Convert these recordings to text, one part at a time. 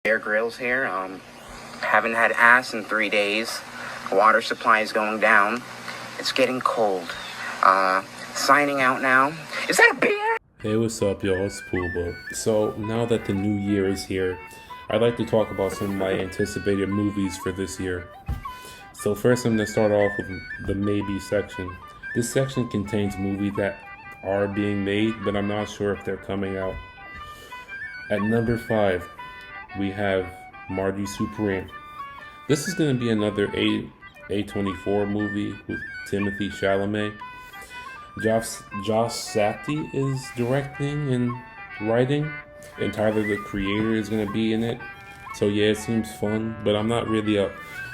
Bear Grylls here. Haven't had ass in 3 days. Water supply is going down. It's getting cold. Signing out now. Is that a beer? Hey, what's up, y'all? It's Poolbo. So, now that the new year is here, I'd like to talk about some of my anticipated movies for this year. So, first, I'm going to start off with the maybe section. This section contains movies that are being made, but I'm not sure if they're coming out. At number 5, we have Marty Supreme. This is going to be another A24 movie with Timothy Chalamet. Josh Safdie is directing and writing, and Tyler the Creator is going to be in it. So yeah, it seems fun, but I'm not really a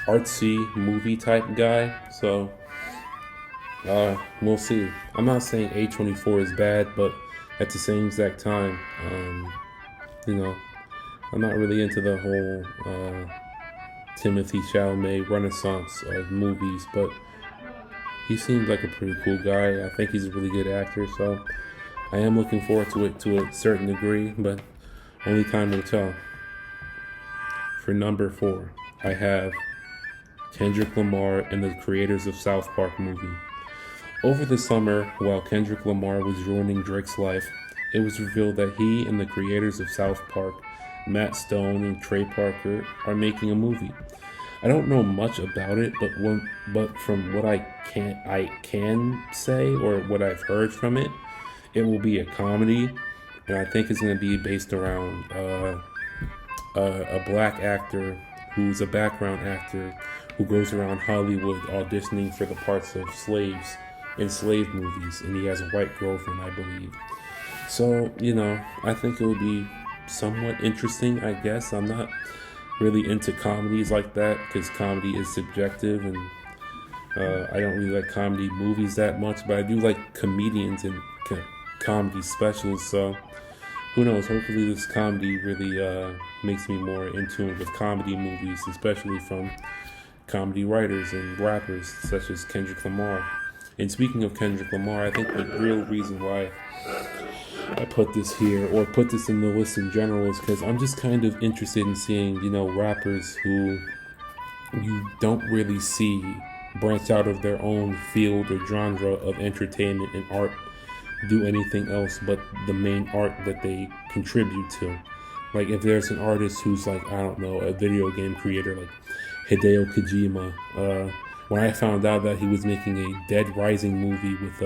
artsy movie type guy, so we'll see. I'm not saying A24 is bad, but at the same exact time, I'm not really into the whole Timothy Chalamet renaissance of movies, but he seems like a pretty cool guy. I think he's a really good actor, so I am looking forward to it to a certain degree, but only time will tell. For number 4, I have Kendrick Lamar and the creators of South Park movie. Over the summer, while Kendrick Lamar was ruining Drake's life, it was revealed that he and the creators of South Park, Matt Stone and Trey Parker, are making a movie. I don't know much about it, but from what I can say or what I've heard from it, it will be a comedy, and I think it's going to be based around a black actor who's a background actor who goes around Hollywood auditioning for the parts of slaves in slave movies, and he has a white girlfriend, I believe. So, I think it will be somewhat interesting, I guess. I'm not really into comedies like that because comedy is subjective, and I don't really like comedy movies that much, but I do like comedians and comedy specials, so who knows, hopefully this comedy really makes me more in tune with comedy movies, especially from comedy writers and rappers such as Kendrick Lamar. And speaking of Kendrick Lamar, I think the real reason why I put this here, or put this in the list in general, is because I'm just kind of interested in seeing, rappers who you don't really see branch out of their own field or genre of entertainment and art, do anything else but the main art that they contribute to. Like if there's an artist who's like, I don't know, a video game creator like Hideo Kojima, when I found out that he was making a Dead Rising movie with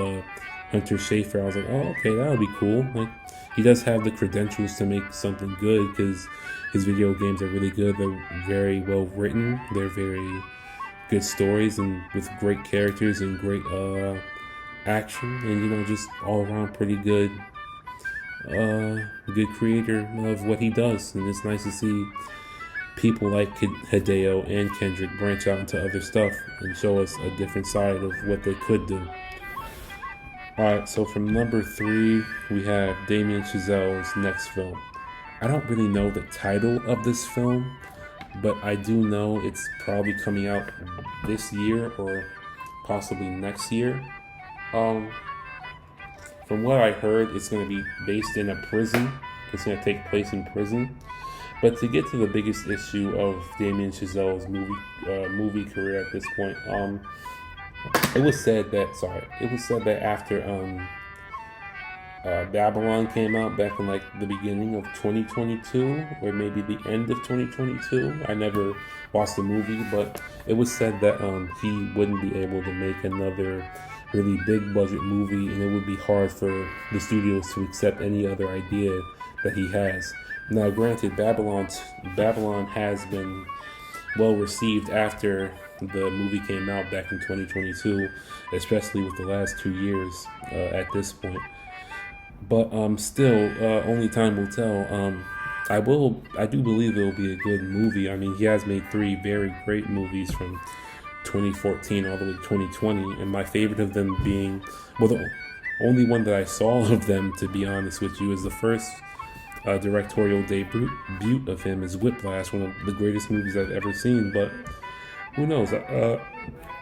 Hunter Schafer, I was like, oh, okay, that would be cool. Like, he does have the credentials to make something good because his video games are really good. They're very well written. They're very good stories and with great characters and great action, and just all around pretty good creator of what he does. And it's nice to see people like Hideo and Kendrick branch out into other stuff and show us a different side of what they could do. Alright, so from number 3, we have Damien Chazelle's next film. I don't really know the title of this film, but I do know it's probably coming out this year or possibly next year. From what I heard, it's going to be based in a prison. It's going to take place in prison. But to get to the biggest issue of Damien Chazelle's movie career at this point, it was said that after Babylon came out back in like the beginning of 2022 or maybe the end of 2022. I never watched the movie, but it was said that he wouldn't be able to make another really big budget movie, and it would be hard for the studios to accept any other idea that he has. Now, granted, Babylon has been well received after the movie came out back in 2022, especially with the last 2 years at this point. But still, only time will tell. I do believe it will be a good movie. I mean, he has made 3 very great movies from 2014 all the way to 2020, and my favorite of them being, well, the only one that I saw of them, to be honest with you, is the first directorial debut of him is Whiplash, one of the greatest movies I've ever seen. But who knows?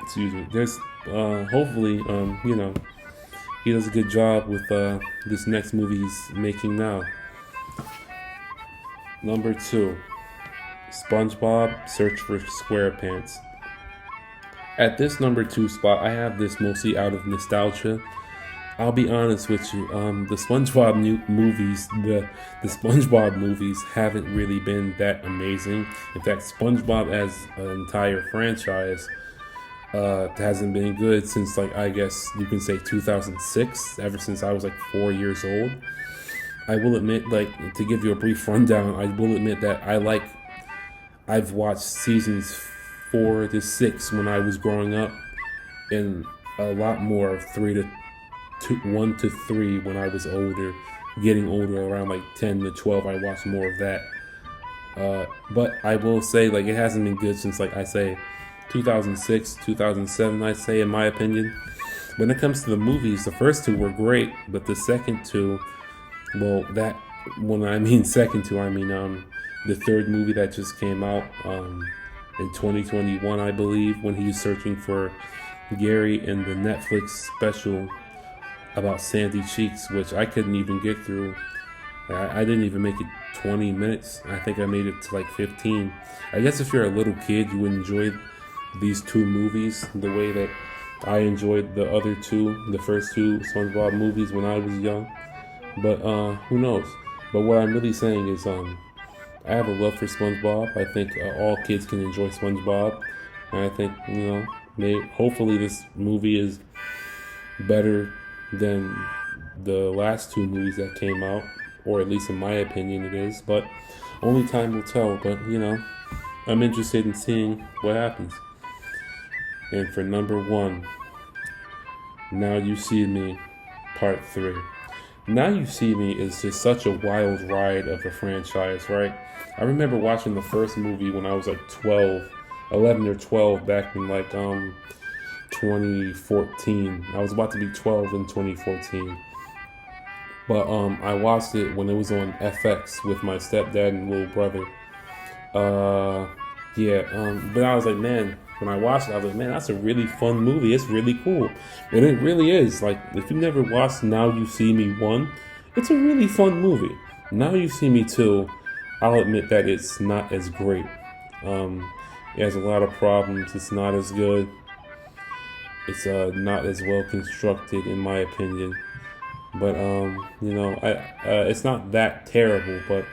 Excuse me. There's hopefully, he does a good job with this next movie he's making now. Number 2, SpongeBob Search for SquarePants. At this number 2 spot, I have this mostly out of nostalgia. I'll be honest with you. The SpongeBob movies, the SpongeBob movies haven't really been that amazing. In fact, SpongeBob as an entire franchise hasn't been good since, like, I guess you can say 2006. Ever since I was like 4 years old. I will admit, like, to give you a brief rundown, I will admit that I've watched seasons 4 to 6 when I was growing up, and a lot more of 1 to 3 when I was older, getting older around like 10 to 12. I watched more of that. But I will say, like, it hasn't been good since, like, I say 2006, 2007, I'd say, in my opinion. When it comes to the movies, the first 2 were great, but the second 2, well, that, when I mean second 2, I mean the third movie that just came out in 2021, I believe, when he's searching for Gary, in the Netflix special about Sandy Cheeks, which I couldn't even get through. I didn't even make it 20 minutes. I think I made it to like 15. I guess if you're a little kid, you would enjoy these 2 movies the way that I enjoyed the other 2, the first 2 SpongeBob movies when I was young. But who knows? But what I'm really saying is I have a love for SpongeBob. I think all kids can enjoy SpongeBob. And I think, hopefully this movie is better than the last 2 movies that came out, or at least in my opinion it is, but only time will tell. But I'm interested in seeing what happens. And for number 1, Now You See Me, Part 3. Now You See Me is just such a wild ride of a franchise, right? I remember watching the first movie when I was like 11 or 12, back in like 2014. I was about to be 12 in 2014. But I watched it when it was on FX with my stepdad and little brother. But I was like, man, when I watched it, I was like, man, that's a really fun movie. It's really cool. And it really is. Like, if you never watched Now You See Me 1, it's a really fun movie. Now You See Me 2, I'll admit that it's not as great. It has a lot of problems. It's not as good. It's not as well constructed, in my opinion. But it's not that terrible. But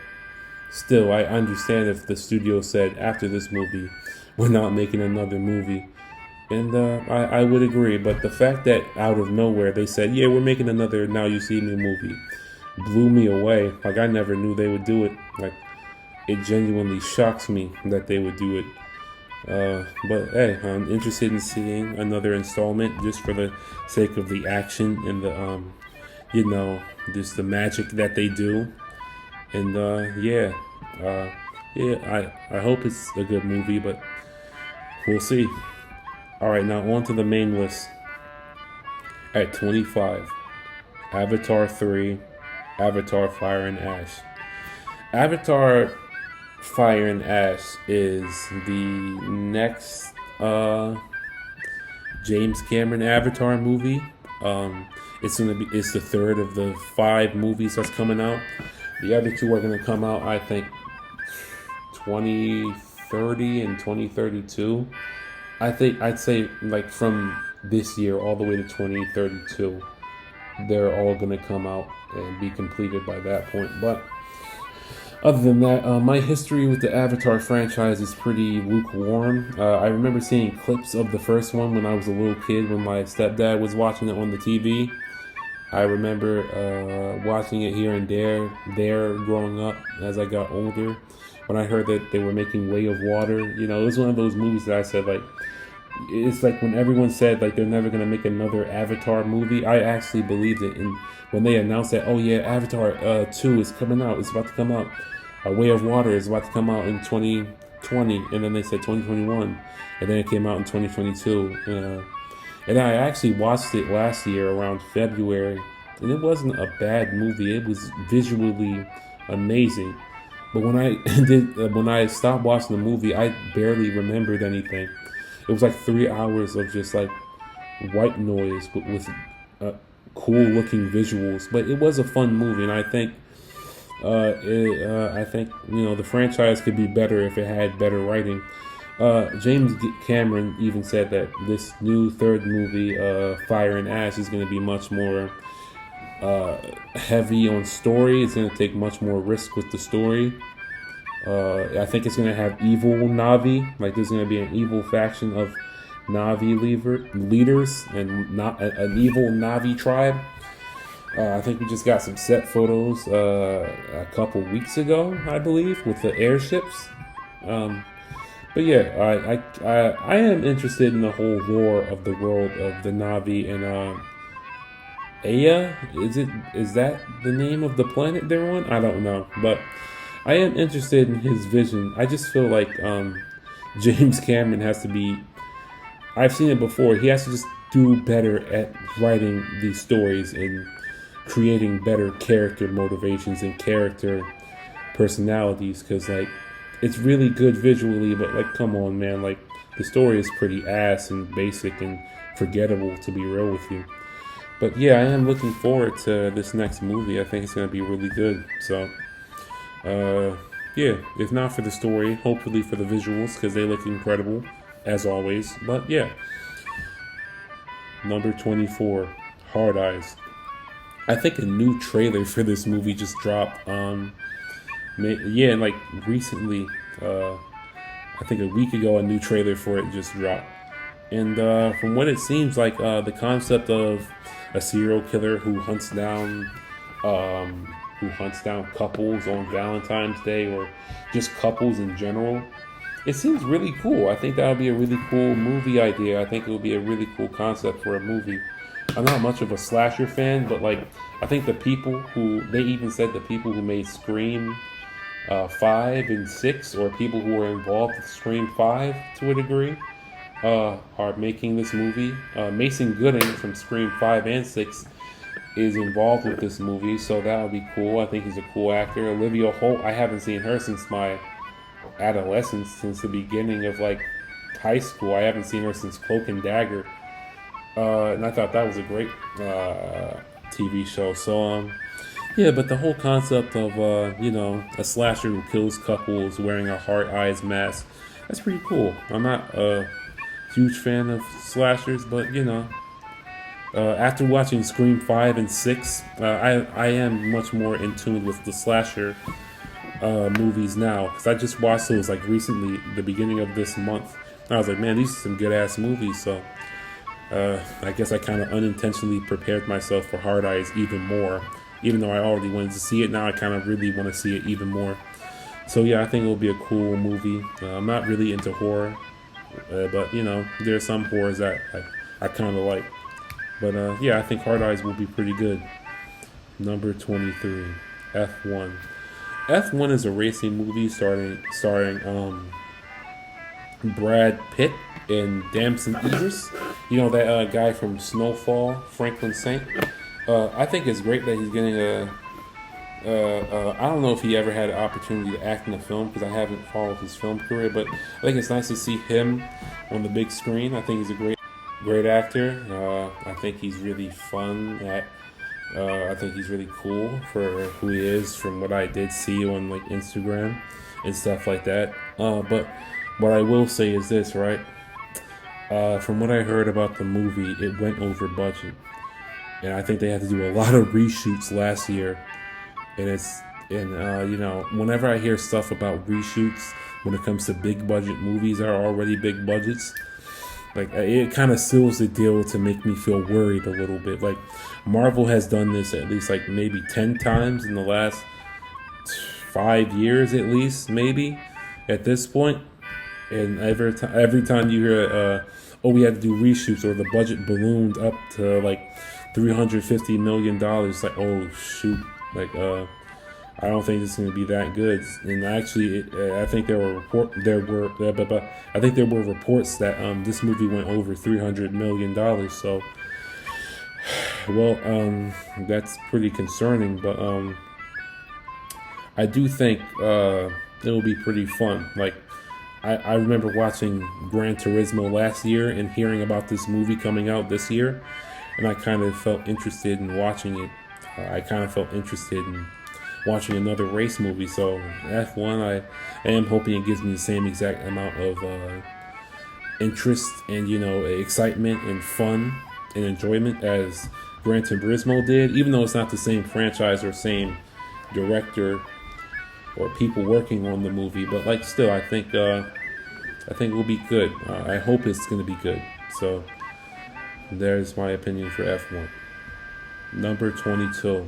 still, I understand if the studio said after this movie, we're not making another movie. And I would agree. But the fact that out of nowhere they said, yeah, we're making another Now You See Me movie, blew me away. Like, I never knew they would do it. Like, it genuinely shocks me that they would do it. But hey, I'm interested in seeing another installment just for the sake of the action and the just the magic that they do. And I hope it's a good movie, but we'll see. All right, now on to the main list. At 25, Avatar 3, Avatar Fire and Ash. Avatar Fire and Ash is the next James Cameron Avatar movie. It's the third of the 5 movies that's coming out. The other 2 are gonna come out, I think, 2030 and 2032. I'd say like from this year all the way to 2032, they're all gonna come out and be completed by that point. But other than that, my history with the Avatar franchise is pretty lukewarm. I remember seeing clips of the first one when I was a little kid, when my stepdad was watching it on the TV. I remember watching it here and there growing up as I got older. When I heard that they were making Way of Water, it was one of those movies that I said, like, it's like when everyone said, like, they're never going to make another Avatar movie, I actually believed it. And when they announced that, oh yeah, Avatar 2 is coming out, it's about to come out, Way of Water is about to come out in 2020, and then they said 2021, and then it came out in 2022. And I actually watched it last year around February, and it wasn't a bad movie. It was visually amazing. But when I stopped watching the movie, I barely remembered anything. It was like 3 hours of just like white noise with cool looking visuals. But it was a fun movie, and I think I think the franchise could be better if it had better writing. James Cameron even said that this new third movie, Fire and Ash, is going to be much more heavy on story. It's going to take much more risk with the story. I think it's going to have evil Na'vi. Like there's going to be an evil faction of Na'vi leaders and not an evil Na'vi tribe. I think we just got some set photos a couple weeks ago, I believe, with the airships. But yeah, I am interested in the whole lore of the world of the Na'vi and Aya. Is that the name of the planet they're on? I don't know, but I am interested in his vision. I just feel like James Cameron has to be. I've seen it before. He has to just do better at writing these stories and creating better character motivations and character personalities. Because like, it's really good visually, but like, come on, man. Like, the story is pretty ass and basic and forgettable, to be real with you. But yeah, I am looking forward to this next movie. I think it's gonna be really good. So, yeah, if not for the story, hopefully for the visuals, because they look incredible as always. But yeah, number 24, Hard Eyes. I think a new trailer for this movie just dropped. Yeah, like recently, I think a week ago, a new trailer for it just dropped. And from what it seems like, the concept of a serial killer who hunts down couples on Valentine's Day or just couples in general, it seems really cool. I think that would be a really cool movie idea. I think it would be a really cool concept for a movie. I'm not much of a slasher fan, but like, I think they even said the people who made Scream 5 and 6, or people who were involved with Scream 5 to a degree, are making this movie. Mason Gooding from Scream 5 and 6 is involved with this movie, so that would be cool. I think he's a cool actor. Olivia Holt, I haven't seen her since my adolescence, since the beginning of like high school. I haven't seen her since Cloak and Dagger, and I thought that was a great TV show. So yeah, but the whole concept of a slasher who kills couples wearing a Hard Eyes mask, that's pretty cool. I'm not a huge fan of slashers, but after watching Scream 5 and 6, I am much more in tune with the slasher movies now, because I just watched those like recently, the beginning of this month. And I was like, man, these are some good ass movies. So I guess I kind of unintentionally prepared myself for Hard Eyes even more, even though I already wanted to see it. Now I kind of really want to see it even more. So yeah, I think it will be a cool movie. I'm not really into horror, but there are some horrors that I kind of like. But yeah, I think Hard Eyes will be pretty good. Number 23, F1. F1 is a racing movie starring Brad Pitt and Damson Idris. That guy from Snowfall, Franklin Saint. I think it's great that he's getting I don't know if he ever had an opportunity to act in a film, because I haven't followed his film career, but I think it's nice to see him on the big screen. I think he's a great actor. I think he's really fun. I think he's really cool for who he is, from what I did see on like Instagram and stuff like that. But what I will say is this, right? From what I heard about the movie, it went over budget, and I think they had to do a lot of reshoots last year. And whenever I hear stuff about reshoots when it comes to big budget movies that are already big budgets, like, it kind of seals the deal to make me feel worried a little bit. Like, Marvel has done this at least like maybe 10 times in the last 5 years, at least, maybe at this point. And every time you hear, we had to do reshoots, or the budget ballooned up to like $350 million, like, oh shoot, like I don't think it's going to be that good. And actually, I think there were reports that this movie went over $300 million. So, well, that's pretty concerning. But I do think it'll be pretty fun. Like, I remember watching Gran Turismo last year and hearing about this movie coming out this year, and I kind of felt interested in watching it. I kind of felt interested in watching another race movie. So F1, I am hoping it gives me the same exact amount of interest and excitement and fun and enjoyment as Gran Turismo did, even though it's not the same franchise or same director or people working on the movie. But like, still, I think it will be good. I hope it's going to be good. So there's my opinion for F1. Number 22,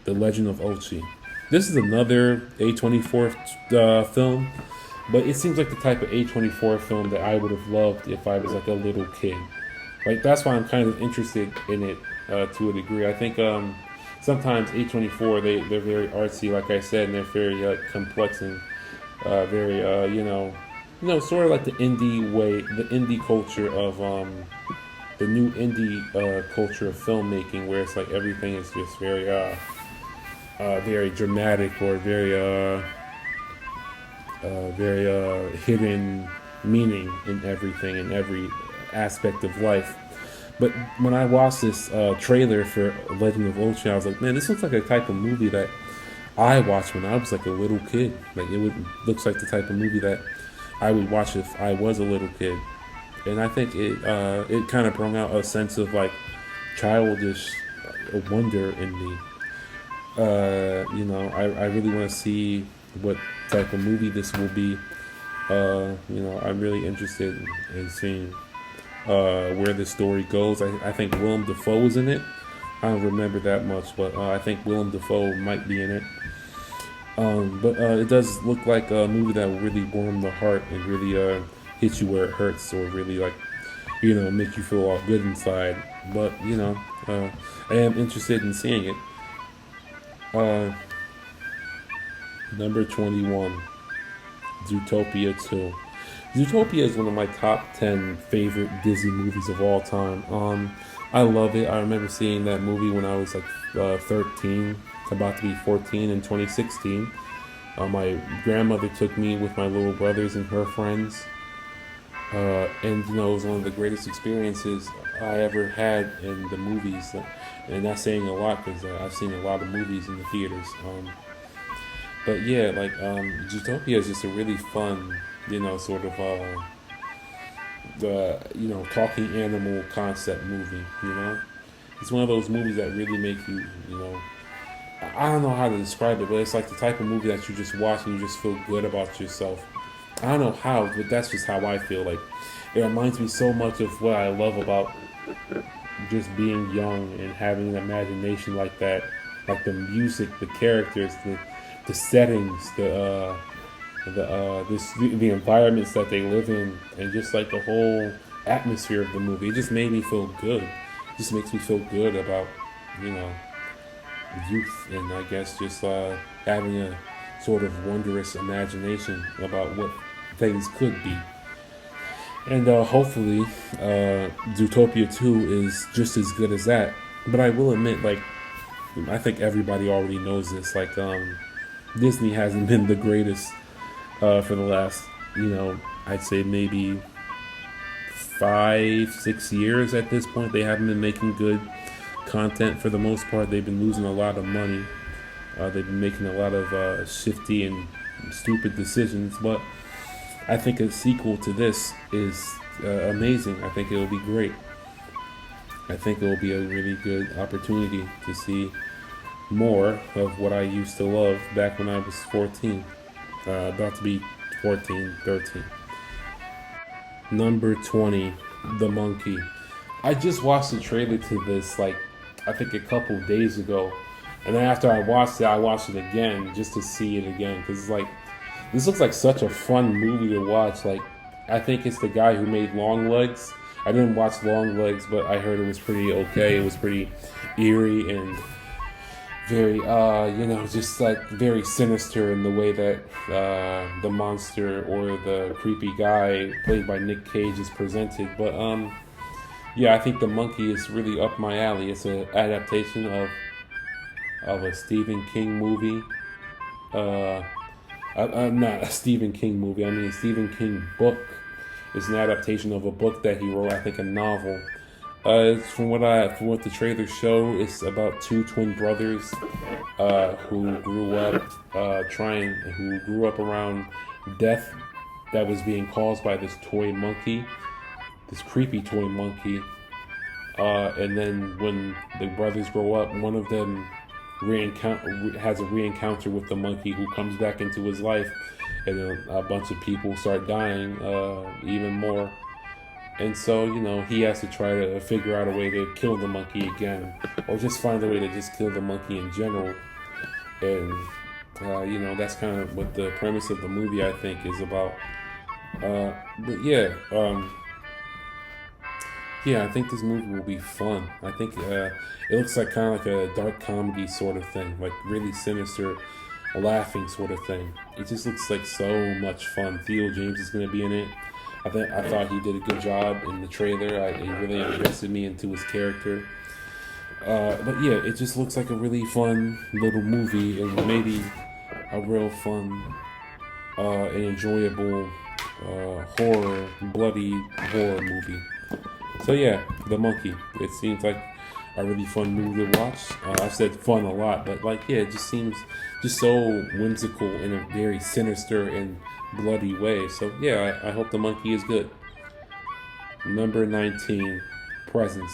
The Legend of Ochi. This is another A24 film, but it seems like the type of A24 film that I would have loved if I was like a little kid. Like, that's why I'm kind of interested in it to a degree. I think sometimes A24, they're very artsy, like I said, and they're very complex and very sort of like the indie way, the indie culture of the new indie culture of filmmaking, where it's like everything is just very dramatic or very hidden meaning in everything, in every aspect of life. But when I watched this trailer for Legend of Ochi, I was like, man, this looks like a type of movie that I watched when I was like a little kid. Like, looks like the type of movie that I would watch if I was a little kid. And I think it kind of brought out a sense of like childish wonder in me. I really want to see what type of movie this will be. I'm really interested in seeing where the story goes. I think Willem Dafoe is in it. I don't remember that much, but I think Willem Dafoe might be in it. But it does look like a movie that will really warm the heart and really hit you where it hurts, or really like, make you feel all good inside. But I am interested in seeing it. Number 21, Zootopia 2. Zootopia is one of my top 10 favorite Disney movies of all time. I love it. I remember seeing that movie when I was like 13, about to be 14 in 2016. My grandmother took me with my little brothers and her friends. And it was one of the greatest experiences I ever had in the movies. And that's saying a lot, because I've seen a lot of movies in the theaters. But yeah, like Zootopia is just a really fun, sort of talking animal concept movie. It's one of those movies that really make you, I don't know how to describe it, but it's like the type of movie that you just watch and you just feel good about yourself. I don't know how, but that's just how I feel. Like, it reminds me so much of what I love about just being young and having an imagination like that. Like the music, the characters, the settings, the environments that they live in, and just like the whole atmosphere of the movie. It just made me feel good. It just makes me feel good about, youth, and I guess just having a sort of wondrous imagination about what things could be. And hopefully Zootopia 2 is just as good as that. But I will admit, like, I think everybody already knows this, like, Disney hasn't been the greatest for the last, I'd say maybe 5-6 years at this point. They haven't been making good content for the most part. They've been losing a lot of money. They've been making a lot of shifty and stupid decisions. But I think a sequel to this is amazing. I think it will be great. I think it will be a really good opportunity to see more of what I used to love back when I was 14. About to be 14, 13. Number 20, The Monkey. I just watched the trailer to this, like, I think a couple days ago. And then after I watched it again just to see it again. Because it's like, this looks like such a fun movie to watch. Like, I think it's the guy who made Long Legs. I didn't watch Long Legs, but I heard it was pretty okay. It was pretty eerie and very, just like very sinister in the way that the monster or the creepy guy played by Nick Cage is presented. But yeah, I think The Monkey is really up my alley. It's an adaptation of a Stephen King movie. Not a Stephen King movie. I mean, a Stephen King book. It's an adaptation of a book that he wrote. I think a novel. From what the trailers show, it's about two twin brothers who grew up around death that was being caused by this toy monkey, this creepy toy monkey. And then when the brothers grow up, one of them has a re-encounter with the monkey who comes back into his life, and a bunch of people start dying even more. And so, he has to try to figure out a way to kill the monkey again, or just find a way to just kill the monkey in general. And, that's kind of what the premise of the movie, I think, is about. But yeah, I think this movie will be fun. I think it looks like kind of like a dark comedy sort of thing, like really sinister, laughing sort of thing. It just looks like so much fun. Theo James is going to be in it. I thought he did a good job in the trailer. He really invested me into his character. But yeah, it just looks like a really fun little movie, and maybe a real fun and enjoyable bloody horror movie. So yeah, The Monkey. It seems like a really fun movie to watch. I've said fun a lot, but it just seems just so whimsical in a very sinister and bloody way. So yeah, I hope The Monkey is good. Number 19, Presence.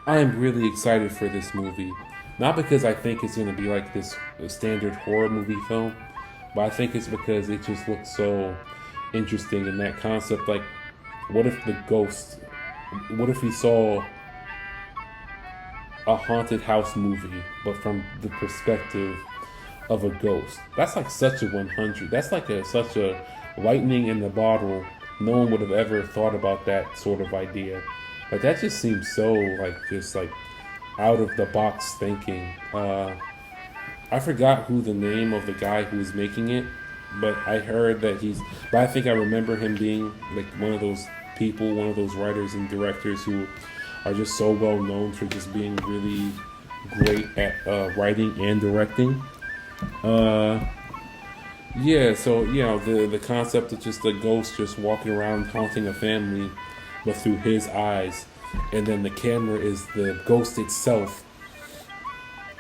I am really excited for this movie. Not because I think it's going to be like this standard horror movie film, but I think it's because it just looks so interesting in that concept. Like, what if we saw a haunted house movie, but from the perspective of a ghost? That's like such a 100. That's like such a lightning in the bottle. No one would have ever thought about that sort of idea. Like, that just seems so just out of the box thinking. I forgot who the name of the guy who was making it, but I heard that but I think I remember him being like one of those people, one of those writers and directors who are just so well known for just being really great at writing and directing. The concept of just a ghost just walking around haunting a family, but through his eyes, and then the camera is the ghost itself,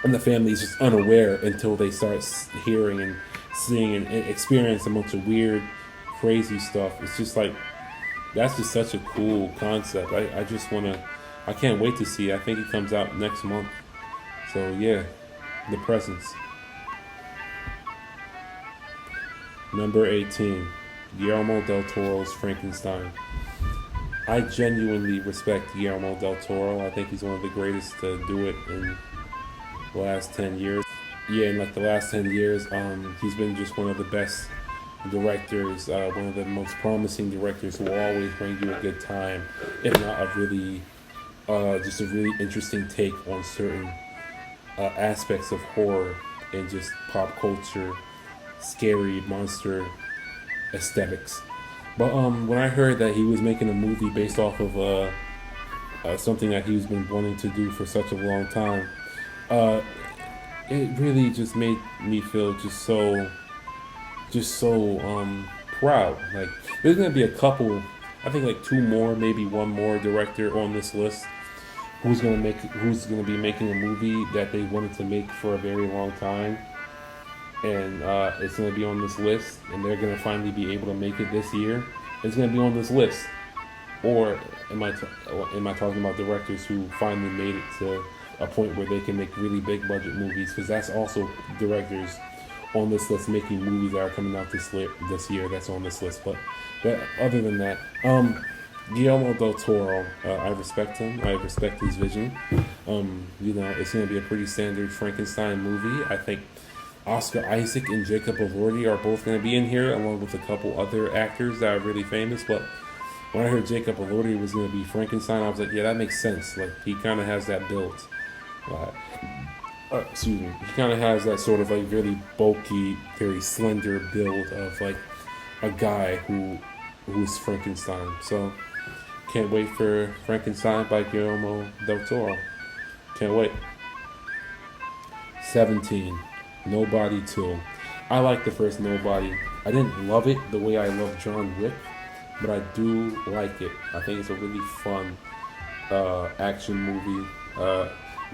and the family is just unaware until they start hearing and seeing and experience a bunch of weird, crazy stuff. It's just like, that's just such a cool concept. I can't wait to see it. I think it comes out next month. So yeah, The Presence. Number 18, Guillermo del Toro's Frankenstein. I genuinely respect Guillermo del Toro. I think he's one of the greatest to do it in the last 10 years. Yeah, in the last 10 years, he's been just one of the best directors, one of the most promising directors who will always bring you a good time, if not a really interesting take on certain aspects of horror and just pop culture, scary monster aesthetics. But when I heard that he was making a movie based off of something that he's been wanting to do for such a long time, it really just made me feel just so proud. Like, there's gonna be a couple, I think like two more, maybe one more director on this list who's gonna be making a movie that they wanted to make for a very long time, and it's gonna be on this list, and they're gonna finally be able to make it this year. It's gonna be on this list. Or am I talking about directors who finally made it to a point where they can make really big budget movies? Because that's also directors on this list making movies that are coming out this year. That's on this list. But other than that, Guillermo del Toro, I respect him. I respect his vision. It's going to be a pretty standard Frankenstein movie. I think Oscar Isaac and Jacob Elordi are both going to be in here, along with a couple other actors that are really famous. But when I heard Jacob Elordi was going to be Frankenstein, I was like, yeah, that makes sense. Like, he kind of has that build. He kind of has that sort of like really bulky, very slender build of like a guy who's Frankenstein. So can't wait for Frankenstein by Guillermo del Toro. Can't wait. 17, Nobody 2. I like the first Nobody. I didn't love it the way I love John Wick, but I do like it. I think it's a really fun action movie.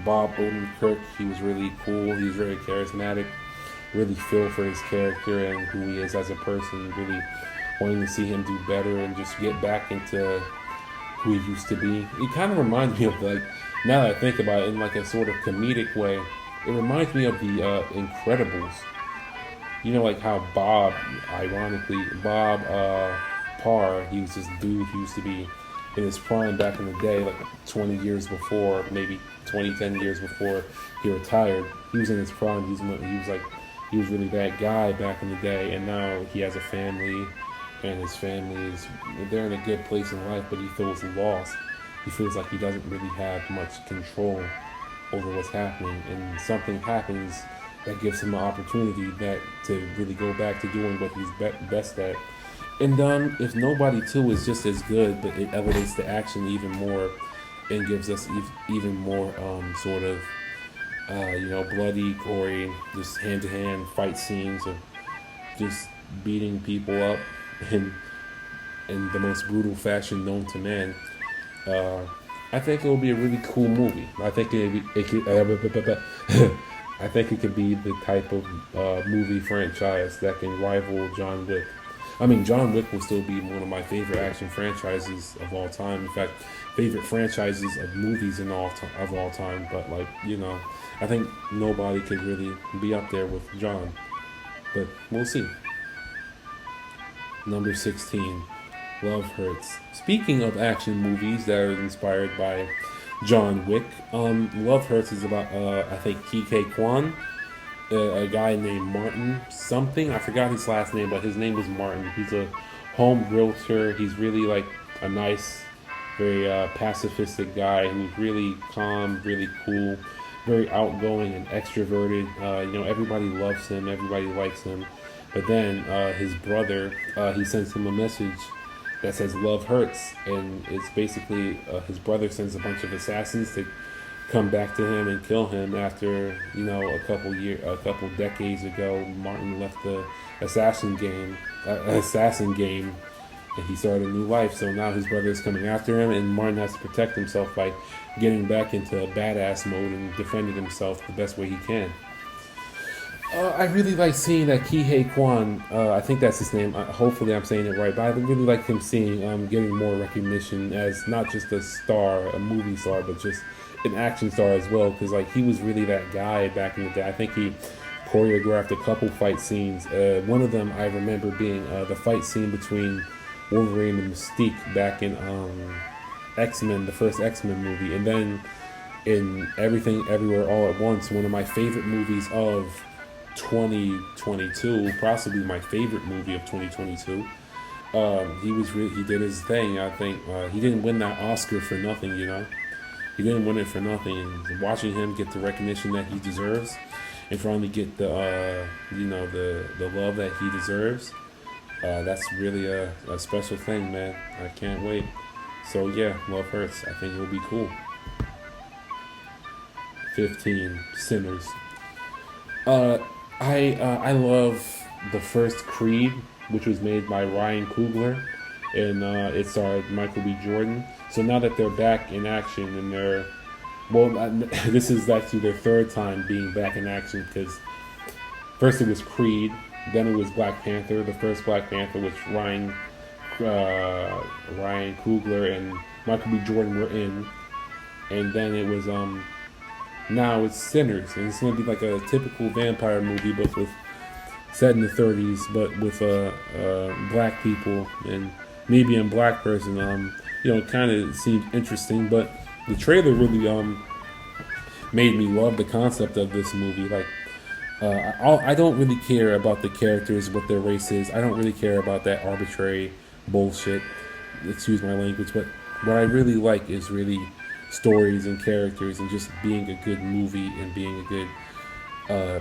Bob Odenkirk, he was really cool. He was very charismatic. Really feel for his character and who he is as a person. Really wanting to see him do better and just get back into who he used to be. It kind of reminds me of, like, now that I think about it in like a sort of comedic way, it reminds me of the Incredibles. You know, like how Bob, ironically, Bob Parr, he was this dude who used to be in his prime back in the day, like 20 years before, maybe 10 years before he retired. He was in his prime. He was really that guy back in the day, and now he has a family, and his family is, they're in a good place in life, but he feels lost. He feels like he doesn't really have much control over what's happening, and something happens that gives him an opportunity that to really go back to doing what he's best at. And if Nobody 2 is just as good, but it elevates the action even more and gives us even more sort of bloody, gory, just hand-to-hand fight scenes of just beating people up in the most brutal fashion known to man. I think it will be a really cool movie. I think I think it could be the type of movie franchise that can rival John Wick. I mean, John Wick will still be one of my favorite action franchises of all time. In fact, favorite franchises of movies of all time. But I think nobody could really be up there with John. But we'll see. Number 16, Love Hurts. Speaking of action movies that are inspired by John Wick, Love Hurts is about I think Ke Huy Quan, a guy named Martin something. I forgot his last name, but his name was Martin. He's a home realtor. He's really like a nice, very pacifistic guy who's really calm, really cool, very outgoing and extroverted. Everybody loves him. Everybody likes him. But then his brother, he sends him a message that says "Love Hurts," and it's basically his brother sends a bunch of assassins to come back to him and kill him after a couple decades ago. Martin left the assassin game, and he started a new life. So now his brother is coming after him, and Martin has to protect himself by getting back into a badass mode and defending himself the best way he can. I really like seeing that Ke Huy Quan, I think that's his name, hopefully I'm saying it right, but I really like him getting more recognition as not just a star, a movie star, but just an action star as well, because he was really that guy back in the day. I think he choreographed a couple fight scenes. One of them I remember being the fight scene between Wolverine and Mystique back in X-Men, the first X-Men movie, and then in Everything Everywhere All at Once, one of my favorite movies of 2022, possibly my favorite movie of 2022. He did his thing. I think he didn't win that Oscar for nothing. He didn't win it for nothing. And watching him get the recognition that he deserves, and finally get the the love that he deserves, that's really a special thing, man. I can't wait. So yeah, Love Hurts. I think it will be cool. 15, Sinners. I love the first Creed, which was made by Ryan Coogler, and it starred Michael B. Jordan. So now that they're back in action, and this is actually their third time being back in action, because first it was Creed, then it was Black Panther. The first Black Panther, which Ryan Coogler and Michael B. Jordan were in, and then it was now it's Sinners, and it's going to be like a typical vampire movie, but set in the 30s, but with black people and maybe a black person. It kind of seemed interesting, but the trailer really made me love the concept of this movie. I don't really care about the characters, what their race is. I don't really care about that arbitrary bullshit. Excuse my language, but what I really like is really stories and characters, and just being a good movie and being a good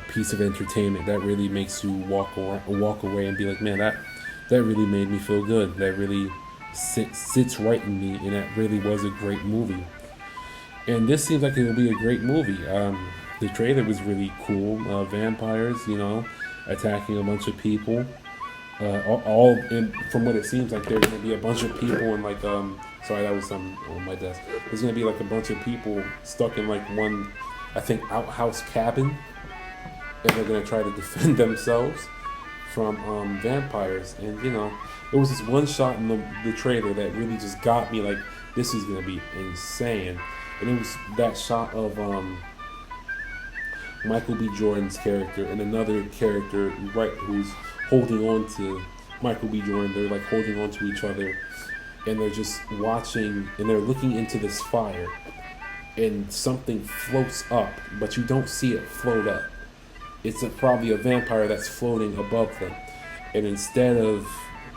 piece of entertainment that really makes you walk away and be like, man, that really made me feel good. That really sits right in me, and that really was a great movie. And this seems like it will be a great movie. The trailer was really cool. Vampires, attacking a bunch of people. From what it seems like, there's gonna be a bunch of people and like sorry, that was some on my desk. There's gonna be like a bunch of people stuck in like one, I think, outhouse cabin, and they're gonna try to defend themselves from vampires. And there was this one shot in the trailer that really just got me like, this is gonna be insane. And it was that shot of Michael B. Jordan's character and another character, right, who's holding on to Michael B. Jordan. They're like holding on to each other, and they're just watching, and they're looking into this fire, and something floats up, but you don't see it float up. It's probably a vampire that's floating above them, and instead of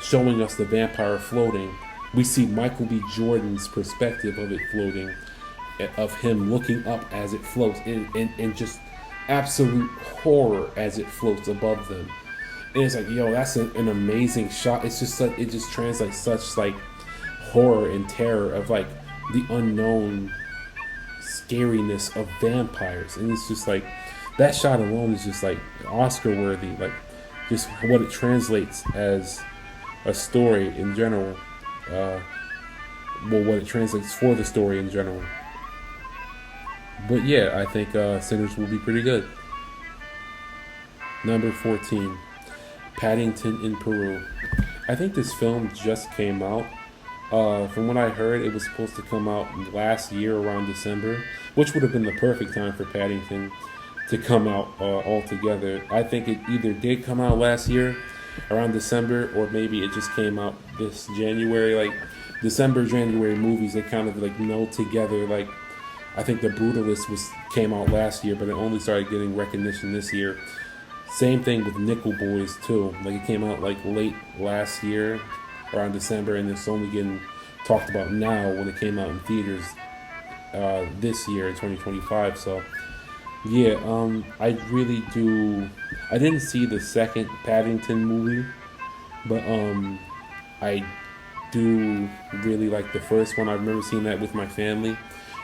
showing us the vampire floating, we see Michael B. Jordan's perspective of it floating, of him looking up as it floats, and just absolute horror as it floats above them. And it's like, yo, that's an amazing shot. It's just like, it just translates such like horror and terror of like the unknown scariness of vampires. And it's just like, that shot alone is just like Oscar worthy, like just what it translates as a story in general. What it translates for the story in general. But yeah, I think Sinners will be pretty good. Number 14, Paddington in Peru. I think this film just came out. From what I heard, it was supposed to come out last year around December, which would have been the perfect time for Paddington to come out all together. I think it either did come out last year around December, or maybe it just came out this January. Like December, January movies, they kind of like meld together. Like I think The Brutalist came out last year, but it only started getting recognition this year. Same thing with Nickel Boys too. Like it came out like late last year, around December, and it's only getting talked about now when it came out in theaters this year in 2025. So yeah, I really do. I didn't see the second Paddington movie, but I do really like the first one. I remember seeing that with my family.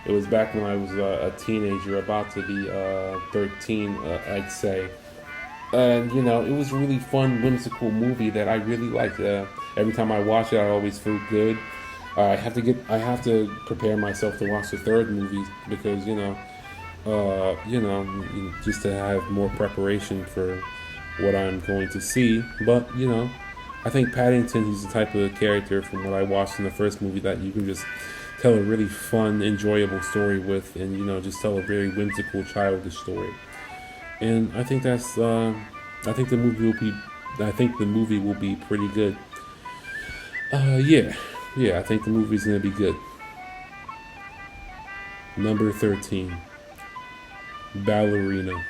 It was back when I was a teenager, about to be 13, I'd say. And it was a really fun, whimsical movie that I really liked. Every time I watch it, I always feel good. I have to prepare myself to watch the third movie because just to have more preparation for what I'm going to see. But I think Paddington, he's the type of character from what I watched in the first movie that you can just tell a really fun, enjoyable story with, and just tell a very whimsical, childish story. And I think I think the movie will be pretty good. Yeah, I think the movie's gonna be good. Number 13, Ballerina.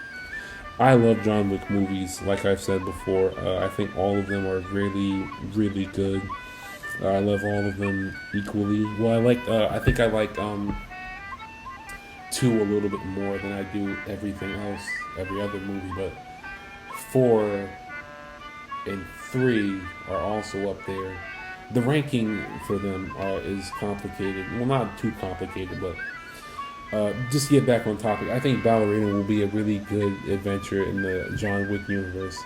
I love John Wick movies, like I've said before. I think all of them are really, really good. I love all of them equally. Well, I think I like 2 a little bit more than I do everything else, every other movie. But 4 and 3 are also up there. The ranking for them is complicated. Well, not too complicated, but just to get back on topic, I think Ballerina will be a really good adventure in the John Wick universe.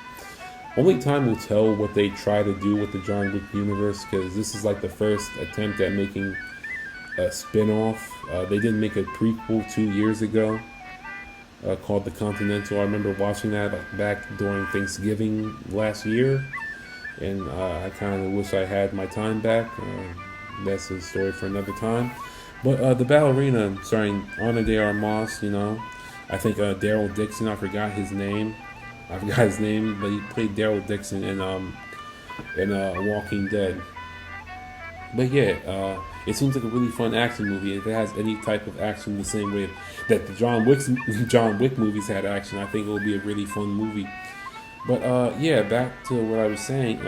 Only time will tell what they try to do with the John Wick universe, because this is like the first attempt at making a spin-off. They did make a prequel 2 years ago called The Continental. I remember watching that back during Thanksgiving last year, and I kind of wish I had my time back. That's a story for another time. But the Ballerina, starring Ana de Armas, I think Daryl Dixon, I forgot his name, but he played Daryl Dixon in Walking Dead. But yeah, it seems like a really fun action movie. If it has any type of action the same way that the John Wick movies had action, I think it will be a really fun movie. But yeah, back to what I was saying.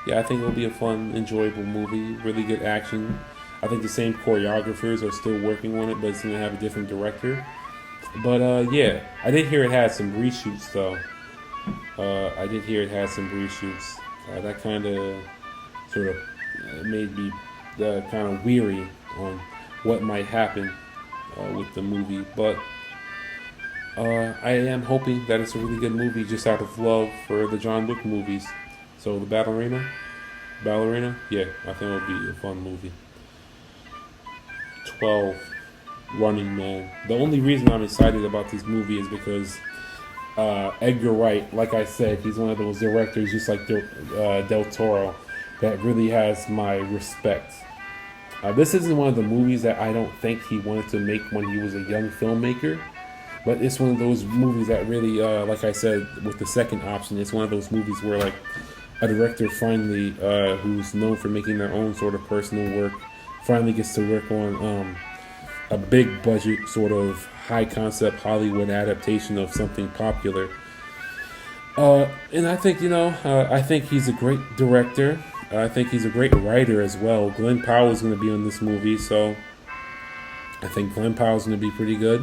Yeah, I think it will be a fun, enjoyable movie. Really good action. I think the same choreographers are still working on it, but it's going to have a different director. But yeah, I did hear it had some reshoots though. That kind of sort of made me kind of weary on what might happen with the movie. But I am hoping that it's a really good movie just out of love for the John Wick movies. So the ballerina, yeah, I think it would be a fun movie. 12, Running Man. The only reason I'm excited about this movie is because Edgar Wright, like I said, he's one of those directors, just like Del Toro, that really has my respect. This isn't one of the movies that I don't think he wanted to make when he was a young filmmaker, but it's one of those movies that really, like I said, with the second option, it's one of those movies where like a director finally, who's known for making their own sort of personal work, finally gets to work on a big budget sort of high concept Hollywood adaptation of something popular. And I think, I think he's a great director. I think he's a great writer as well. Glenn Powell is going to be in this movie, so I think Glenn Powell is going to be pretty good.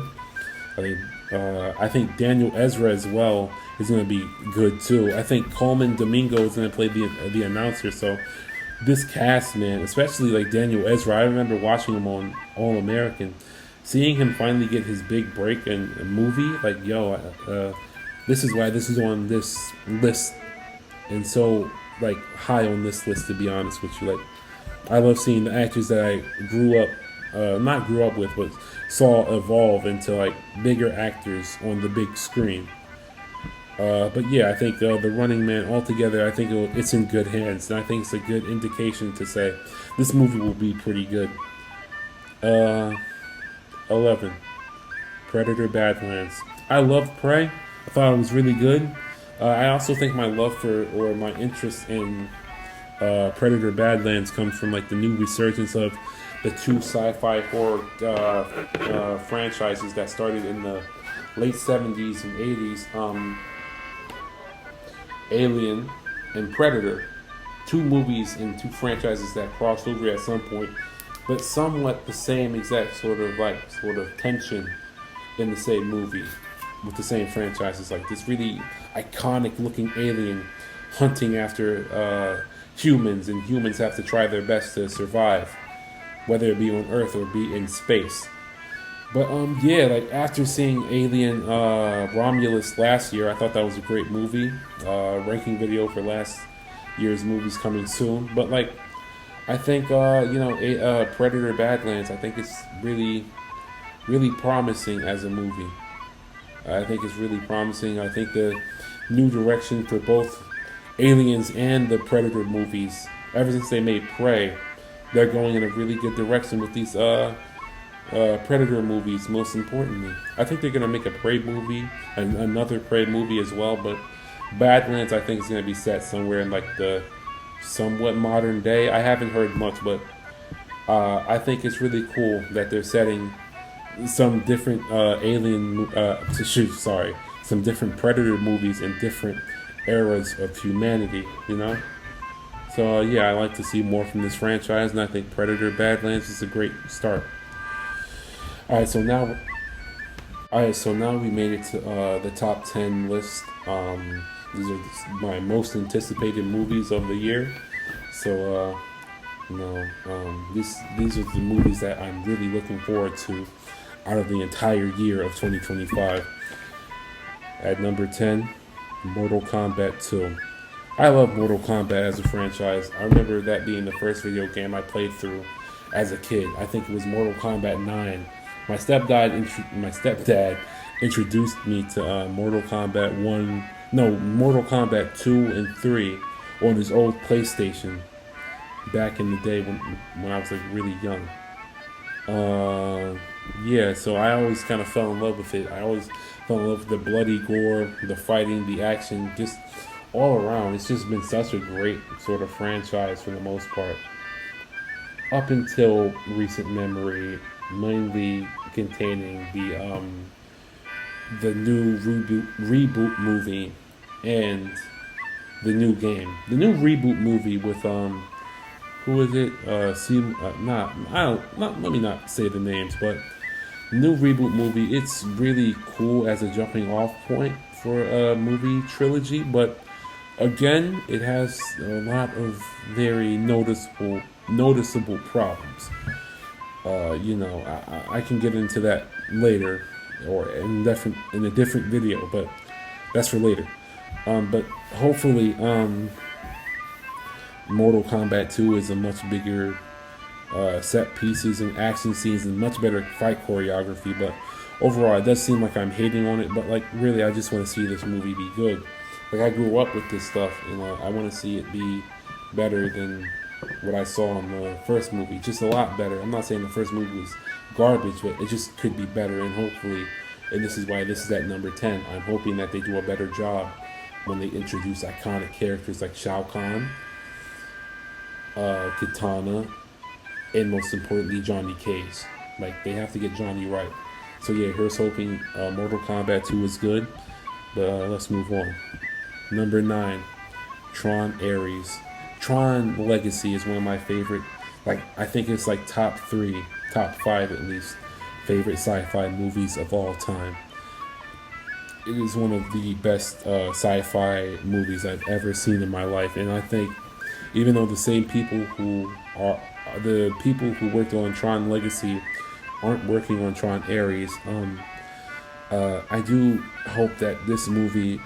I think Daniel Ezra as well is going to be good too. I think Coleman Domingo is going to play the announcer. So this cast, man, especially like Daniel Ezra, I remember watching him on All American, seeing him finally get his big break in a movie. Like, this is why this is on this list, and so like high on this list, to be honest with you. Like, I love seeing the actors that I not grew up with, but saw evolve into like bigger actors on the big screen. But yeah, I think The Running Man altogether, I think it's in good hands, and I think it's a good indication to say this movie will be pretty good. 11, Predator: Badlands. I loved Prey. I thought it was really good. I also think my love for, or my interest in Predator: Badlands comes from like the new resurgence of the two sci-fi horror franchises that started in the late 70s and 80s. Alien and Predator, two movies and two franchises that crossed over at some point, but somewhat the same exact sort of tension in the same movie with the same franchises. Like this really iconic looking alien hunting after humans, and humans have to try their best to survive, whether it be on Earth or be in space. But like after seeing Alien Romulus last year, I thought that was a great movie. Ranking video for last year's movies coming soon. But like, I think Predator: Badlands, I think it's really, really promising as a movie. I think it's really promising. I think the new direction for both Aliens and the Predator movies, ever since they made Prey, they're going in a really good direction with these Predator movies. Most importantly, I think they're gonna make a Prey movie and another Prey movie as well. But Badlands, I think, is gonna be set somewhere in like the somewhat modern day. I haven't heard much, but I think it's really cool that they're setting some different some different Predator movies in different eras of humanity. So I like to see more from this franchise, and I think Predator: Badlands is a great start. All right, so now we made it to the top 10 list. These are my most anticipated movies of the year. So these are the movies that I'm really looking forward to out of the entire year of 2025. At number 10, Mortal Kombat 2. I love Mortal Kombat as a franchise. I remember that being the first video game I played through as a kid. I think it was Mortal Kombat 9. My stepdad introduced me to Mortal Kombat 2 and 3 on his old PlayStation back in the day when I was like really young. So I always kind of fell in love with it. I always fell in love with the bloody gore, the fighting, the action, just all around. It's just been such a great sort of franchise for the most part. Up until recent memory, mainly containing the new reboot movie and the new game. The new reboot movie with who is it? Let me not say the names, but the new reboot movie. It's really cool as a jumping off point for a movie trilogy, but again, it has a lot of very noticeable problems. I can get into that later or in a different video, but that's for later. But hopefully, Mortal Kombat 2 is a much bigger set pieces and action scenes and much better fight choreography. But overall, it does seem like I'm hating on it. But like, really, I just want to see this movie be good. Like, I grew up with this stuff, and I want to see it be better than what I saw in the first movie. Just a lot better. I'm not saying the first movie was garbage, but it just could be better. And hopefully, and this is why this is at number 10. I'm hoping that they do a better job when they introduce iconic characters like Shao Kahn, Kitana, and most importantly, Johnny Cage. Like, they have to get Johnny right. So yeah, here's hoping Mortal Kombat 2 is good. But let's move on. Number 9, Tron Ares. Tron Legacy is one of my favorite. Like, I think it's like top 3, top 5 at least, favorite sci-fi movies of all time. It is one of the best sci-fi movies I've ever seen in my life, and I think even though the same people who are the people who worked on Tron Legacy aren't working on Tron Ares, I do hope that this movie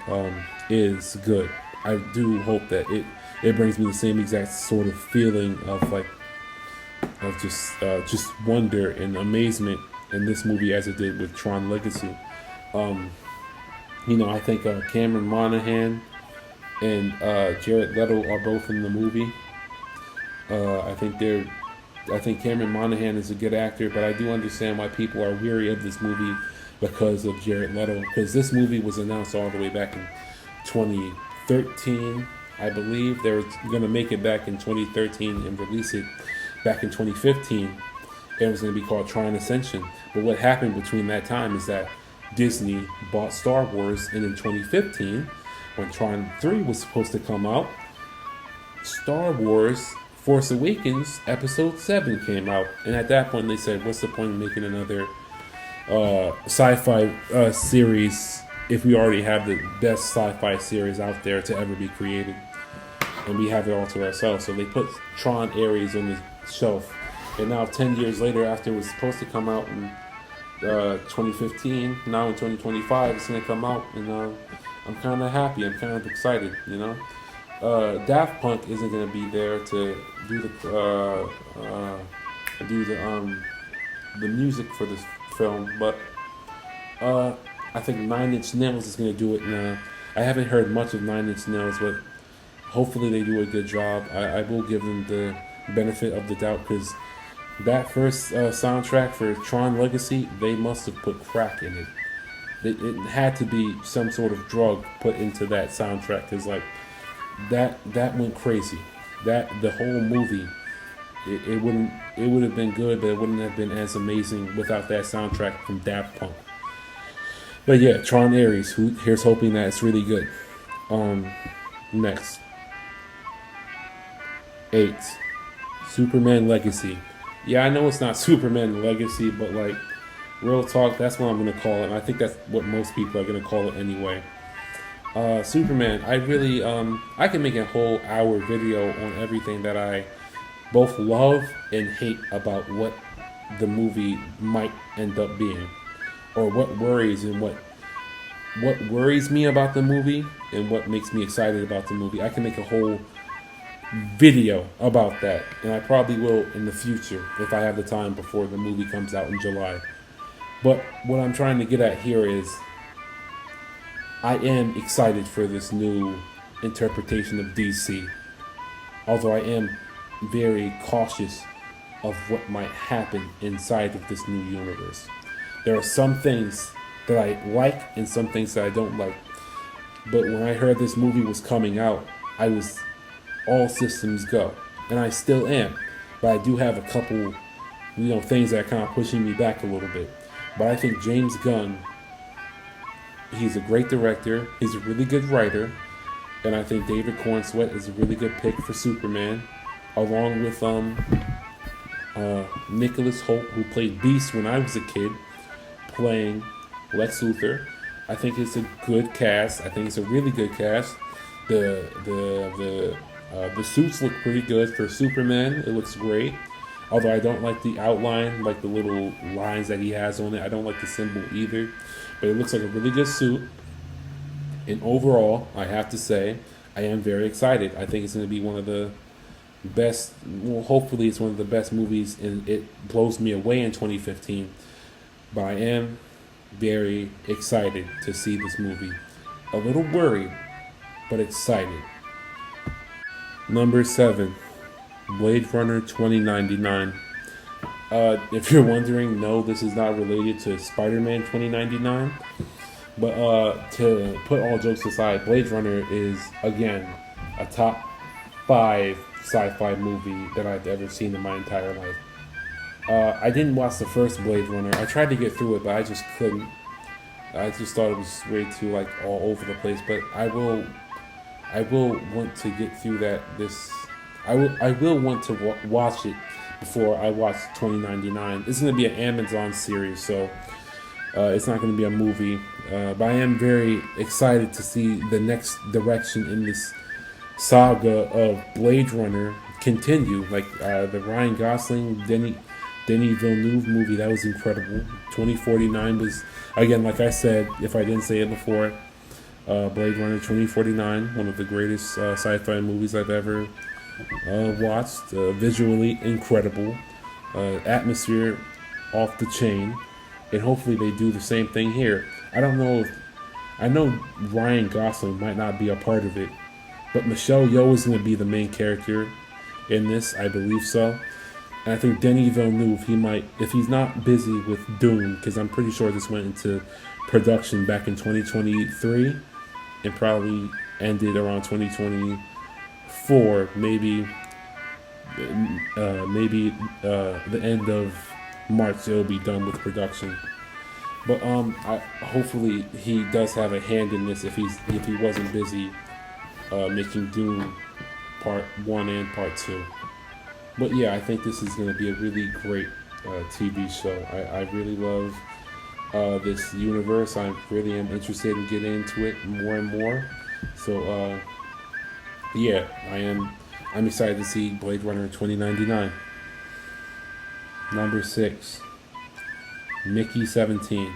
is good. I do hope that it brings me the same exact sort of feeling of just wonder and amazement in this movie as it did with Tron Legacy. I think Cameron Monaghan and Jared Leto are both in the movie. I think Cameron Monaghan is a good actor, but I do understand why people are weary of this movie because of Jared Leto. Because this movie was announced all the way back in 2013, I believe. They were going to make it back in 2013 and release it back in 2015. And it was going to be called Tron Ascension. But what happened between that time is that Disney bought Star Wars, and in 2015, when Tron 3 was supposed to come out, Star Wars Force Awakens Episode 7 came out. And at that point, they said, what's the point of making another sci-fi series if we already have the best sci-fi series out there to ever be created, and we have it all to ourselves? So they put Tron Ares on the shelf, and now 10 years later, after it was supposed to come out in 2015, now in 2025 it's going to come out, and I'm kind of happy, I'm kind of excited. Daft Punk isn't going to be there to do the music for this film, but I think Nine Inch Nails is going to do it. And I haven't heard much of Nine Inch Nails, but hopefully they do a good job. I will give them the benefit of the doubt, because that first soundtrack for Tron Legacy, they must have put crack in it. It had to be some sort of drug put into that soundtrack, because like that went crazy. That the whole movie, it would have been good, but it wouldn't have been as amazing without that soundtrack from Daft Punk. But yeah, Tron Ares. Here's hoping that it's really good. Next, 8, Superman Legacy. Yeah, I know it's not Superman Legacy, but like, real talk, that's what I'm gonna call it. And I think that's what most people are gonna call it anyway. Superman. I really, I can make a whole hour video on everything that I both love and hate about what the movie might end up being, or what worries and what worries me about the movie and what makes me excited about the movie. I can make a whole video about that, and I probably will in the future if I have the time before the movie comes out in July. But what I'm trying to get at here is I am excited for this new interpretation of DC, although I am very cautious of what might happen inside of this new universe. There are some things that I like and some things that I don't like. But when I heard this movie was coming out, I was all systems go. And I still am. But I do have a couple, things that are kind of pushing me back a little bit. But I think James Gunn, he's a great director. He's a really good writer. And I think David Cornsweet is a really good pick for Superman, along with Nicholas Hoult, who played Beast when I was a kid, playing Lex Luthor. I think it's a good cast. I think it's a really good cast. The suits look pretty good for Superman. It looks great. Although I don't like the outline, like the little lines that he has on it. I don't like the symbol either. But it looks like a really good suit. And overall, I have to say, I am very excited. I think it's going to be one of the best. Well, hopefully, it's one of the best movies, and it blows me away in 2015. But I am very excited to see this movie. A little worried, but excited. Number 7, Blade Runner 2099. If you're wondering, no, this is not related to Spider-Man 2099. But to put all jokes aside, Blade Runner is, again, a top 5 sci-fi movie that I've ever seen in my entire life. I didn't watch the first Blade Runner. I tried to get through it, but I just couldn't. I just thought it was way too like all over the place. But I will want to get through that. I will want to watch it before I watch 2099. It's going to be an Amazon series, so it's not going to be a movie. But I am very excited to see the next direction in this saga of Blade Runner continue. Like the Ryan Gosling, Denis Villeneuve movie, that was incredible. 2049 was, again, like I said, if I didn't say it before, Blade Runner 2049, one of the greatest sci-fi movies I've ever watched. Visually incredible, atmosphere off the chain, and hopefully they do the same thing here. I know Ryan Gosling might not be a part of it, but Michelle Yeoh is going to be the main character in this, I believe so. And I think Denis Villeneuve, he might, if he's not busy with Dune, because I'm pretty sure this went into production back in 2023 and probably ended around 2024, maybe the end of March it'll be done with production. But hopefully he does have a hand in this if he wasn't busy making Dune Part 1 and Part 2. But yeah, I think this is going to be a really great TV show. I really love this universe. I really am interested in getting into it more and more. So yeah, I'm excited to see Blade Runner 2099. Number 6, Mickey 17.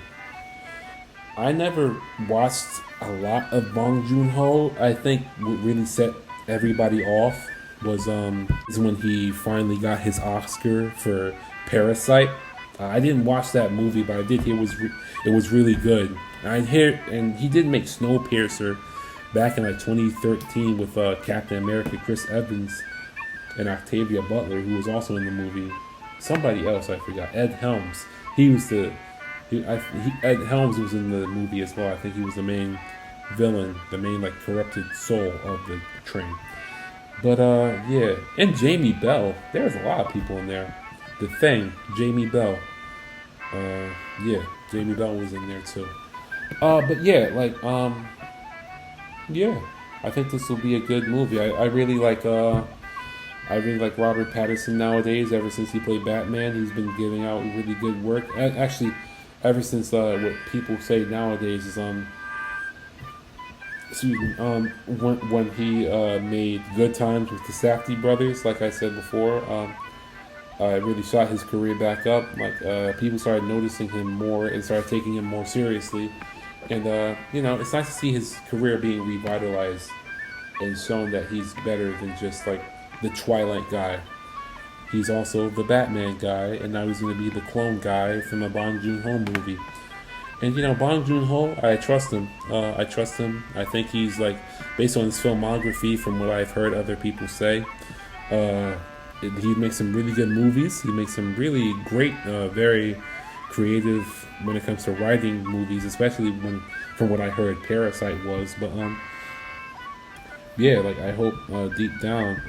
I never watched a lot of Bong Joon-ho. I think what really set everybody off was when he finally got his Oscar for Parasite. I didn't watch that movie, but I did hear it was really good. And he did make Snowpiercer back in like 2013 with Captain America, Chris Evans, and Octavia Butler, who was also in the movie. Somebody else I forgot. Ed Helms. Ed Helms was in the movie as well. I think he was the main villain, the main like corrupted soul of the train. But yeah, and Jamie Bell. There's a lot of people in there. The Thing, Jamie Bell. Yeah, Jamie Bell was in there too. But yeah, yeah, I think this will be a good movie. I really like Robert Pattinson nowadays. Ever since he played Batman, he's been giving out really good work. Actually, ever since what people say nowadays is when he made Good Times with the Safdie brothers, like I said before, it really shot his career back up. Like people started noticing him more and started taking him more seriously. And it's nice to see his career being revitalized and shown that he's better than just like the Twilight guy. He's also the Batman guy, and now he's going to be the clone guy from a Bong Joon-ho movie. And Bong Joon-ho, I trust him. I think he's like, based on his filmography, from what I've heard other people say, he makes some really good movies. He makes some really great, very creative when it comes to writing movies, especially from what I heard, Parasite was. But yeah, like I hope deep down,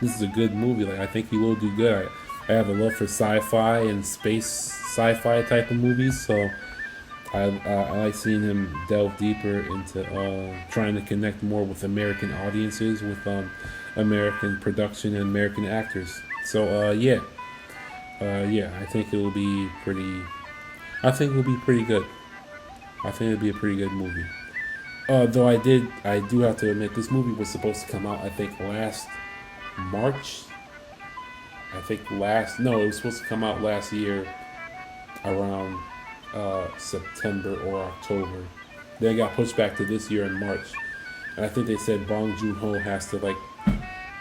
this is a good movie. Like I think he will do good. I have a love for sci-fi and space sci-fi type of movies, so I like seeing him delve deeper into trying to connect more with American audiences, with American production and American actors. So yeah, I think it will be pretty. I think it will be pretty good. I think it'll be a pretty good movie. Though I do have to admit, this movie was supposed to come out, I think, last March. It was supposed to come out last year around September or October. Then it got pushed back to this year in March. And I think they said Bong Joon-ho has to like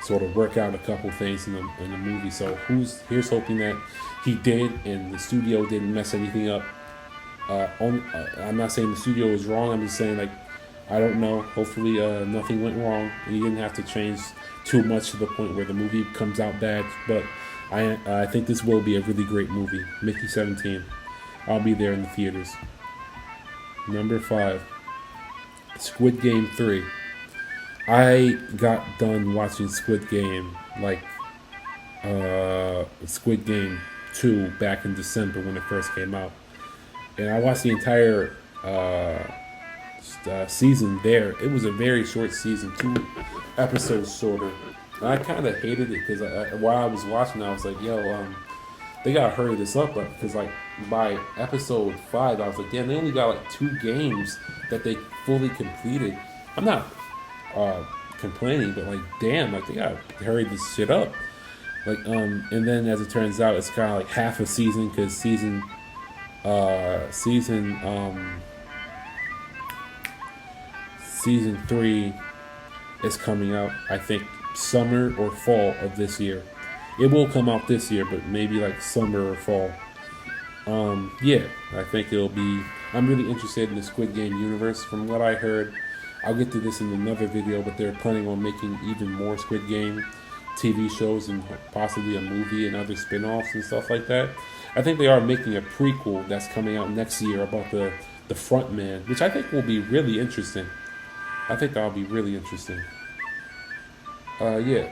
sort of work out a couple things in the movie. So here's hoping that he did and the studio didn't mess anything up. I'm not saying the studio was wrong. I'm just saying, like, I don't know. Hopefully, nothing went wrong and he didn't have to change too much to the point where the movie comes out bad. But I think this will be a really great movie. Mickey 17. I'll be there in the theaters. Number 5, Squid Game 3. I got done watching Squid Game, like Squid Game 2 back in December when it first came out. And I watched the entire season there. It was a very short season, 2 episodes shorter. And I kind of hated it because while I was watching, I was like, yo, they gotta hurry this up, but because like by episode 5, I was like, damn, they only got like 2 games that they fully completed. I'm not complaining, but like, damn, like they gotta hurry this shit up. Like, and then as it turns out, it's kind of like half a season because season 3 is coming out, I think, summer or fall of this year. It will come out this year, but maybe like summer or fall. Yeah, I think it'll be. I'm really interested in the Squid Game universe. From what I heard, I'll get to this in another video, but they're planning on making even more Squid Game TV shows and possibly a movie and other spin-offs and stuff like that. I think they are making a prequel that's coming out next year about the front man, which I think will be really interesting. I think that'll be really interesting. Yeah.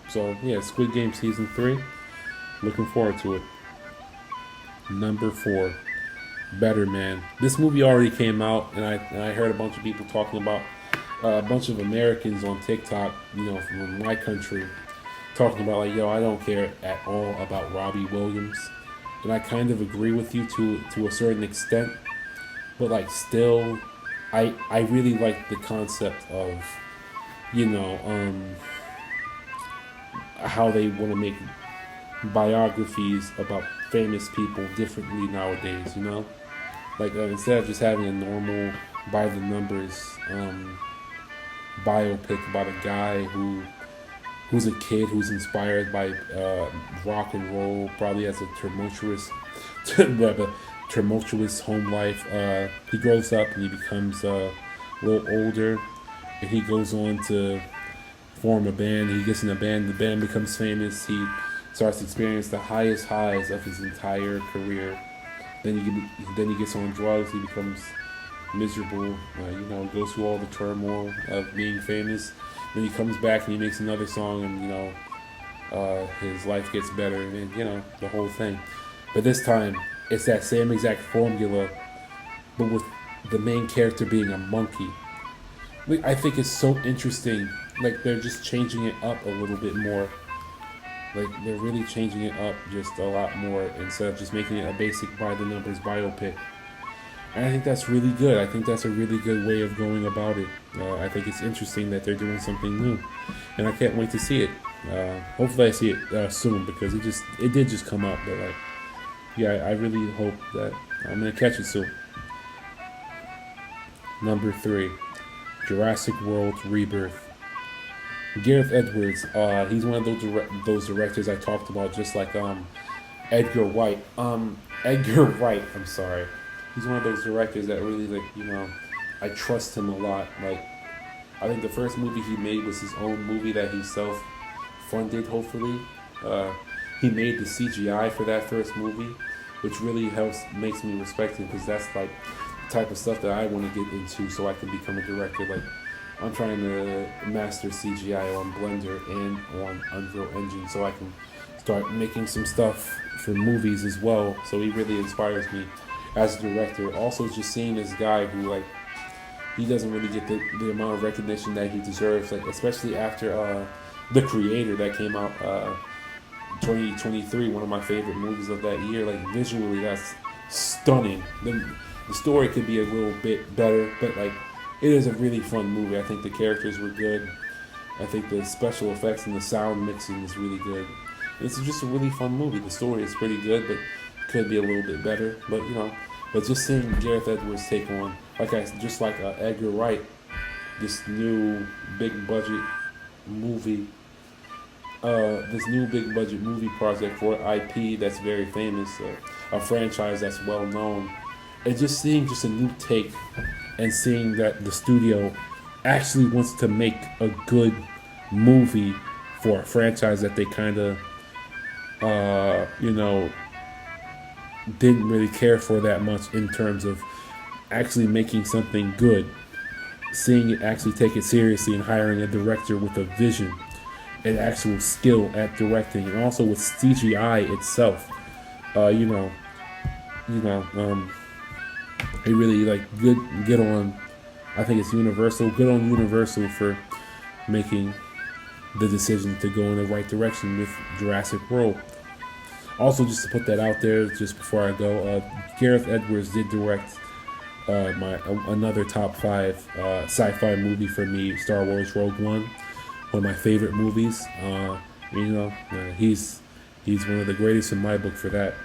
So, yeah, Squid Game Season 3. Looking forward to it. Number 4, Better Man. This movie already came out, and I heard a bunch of people talking about a bunch of Americans on TikTok, from my country, talking about like, yo, I don't care at all about Robbie Williams. And I kind of agree with you to a certain extent. But like still, I really like the concept of, how they want to make biographies about famous people differently nowadays, like instead of just having a normal by the numbers biopic about a guy who's a kid who's inspired by rock and roll, probably has a tumultuous home life. He grows up and he becomes a little older, and he goes on to form a band. He gets in a band. The band becomes famous. He starts to experience the highest highs of his entire career. Then he gets on drugs. He becomes miserable. Goes through all the turmoil of being famous. Then he comes back and he makes another song, and his life gets better, and the whole thing. But this time, it's that same exact formula, but with the main character being a monkey. I think it's so interesting. Like, they're just changing it up a little bit more. Like, they're really changing it up just a lot more instead of just making it a basic by-the-numbers biopic. And I think that's really good. I think that's a really good way of going about it. I think it's interesting that they're doing something new. And I can't wait to see it. Hopefully I see it soon, because it did just come out. But, I really hope that I'm going to catch it soon. Number 3, Jurassic World Rebirth. Gareth Edwards, he's one of those directors I talked about, just like Edgar Wright. Edgar Wright, I'm sorry. He's one of those directors that really, I trust him a lot. Like, I think the first movie he made was his own movie that he self-funded, hopefully. He made the CGI for that first movie, which really makes me respect him, because that's like the type of stuff that I want to get into so I can become a director. Like, I'm trying to master CGI on Blender and on Unreal Engine so I can start making some stuff for movies as well. So he really inspires me as a director. Also, just seeing this guy who, he doesn't really get the amount of recognition that he deserves, especially after The Creator that came out 2023, one of my favorite movies of that year. Visually, that's stunning. The story could be a little bit better, but it is a really fun movie. I think the characters were good. I think the special effects and the sound mixing is really good. It's just a really fun movie. The story is pretty good, but could be a little bit better. But just seeing Gareth Edwards take on, just like Edgar Wright, this new big budget movie this new big budget movie project for IP that's very famous, a franchise that's well known, and just seeing just a new take and seeing that the studio actually wants to make a good movie for a franchise that they kind of, didn't really care for that much in terms of actually making something good. Seeing it actually take it seriously and hiring a director with a vision and actual skill at directing, and also with CGI itself. They really good on. I think it's Universal. Good on Universal for making the decision to go in the right direction with Jurassic World. Also, just to put that out there, just before I go, Gareth Edwards did direct another top 5 sci-fi movie for me, Star Wars Rogue One, one of my favorite movies. He's one of the greatest in my book for that.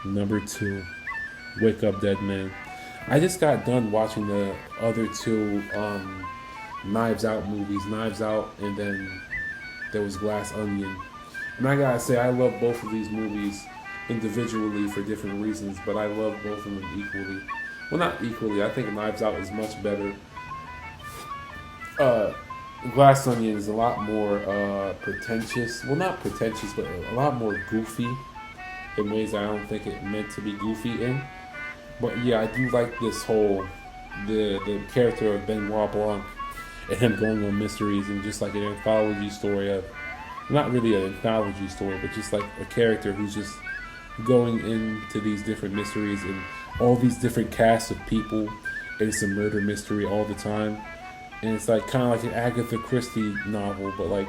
Number 2, Wake Up Dead Man. I just got done watching the other 2 Knives Out movies, Knives Out, and then there was Glass Onion. And I gotta say, I love both of these movies individually for different reasons, but I love both of them equally. Well, not equally. I think Knives Out is much better. Glass Onion is a lot more pretentious. Well, not pretentious, but a lot more goofy in ways I don't think it meant to be goofy in. But yeah, I do like this whole the character of Benoit Blanc and him going on mysteries, and just like an anthology story of, not really an anthology story, but just like a character who's just going into these different mysteries and all these different casts of people, and it's a murder mystery all the time. And it's like kind of like an Agatha Christie novel, but like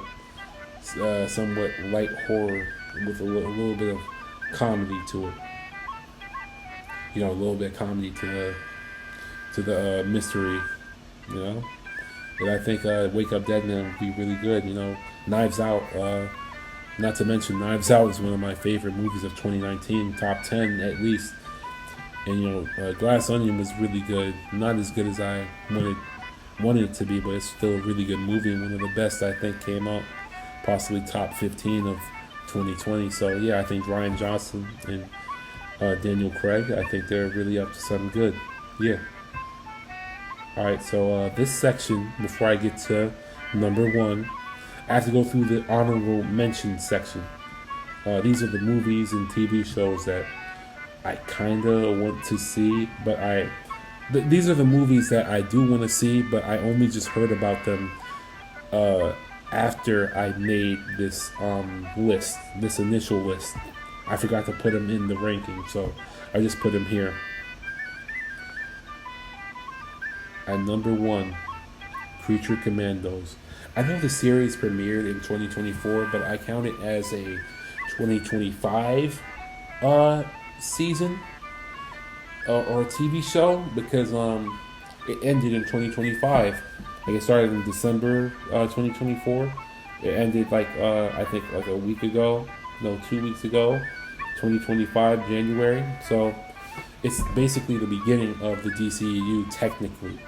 somewhat light horror with a little bit of comedy to it. A little bit of comedy to the mystery, And I think Wake Up Dead Man would be really good. Knives Out. Not to mention, Knives Out is one of my favorite movies of 2019, top 10 at least. And Glass Onion was really good. Not as good as I wanted it to be, but it's still a really good movie, and one of the best I think came out, possibly top 15 of 2020. So yeah, I think Rian Johnson and Daniel Craig, I think they're really up to something good. Yeah. Alright, so this section, before I get to number 1, I have to go through the honorable mention section. These are the movies and TV shows that I kind of want to see, but these are the movies that I do want to see, but I only just heard about them after I made this list, this initial list. I forgot to put them in the ranking, so I just put them here. At number 1, Creature Commandos. I know the series premiered in 2024, but I count it as a 2025 season or a TV show, because it ended in 2025. Like, it started in December 2024. It ended I think like a week ago, 2 weeks ago, 2025 January. So it's basically the beginning of the DCEU technically.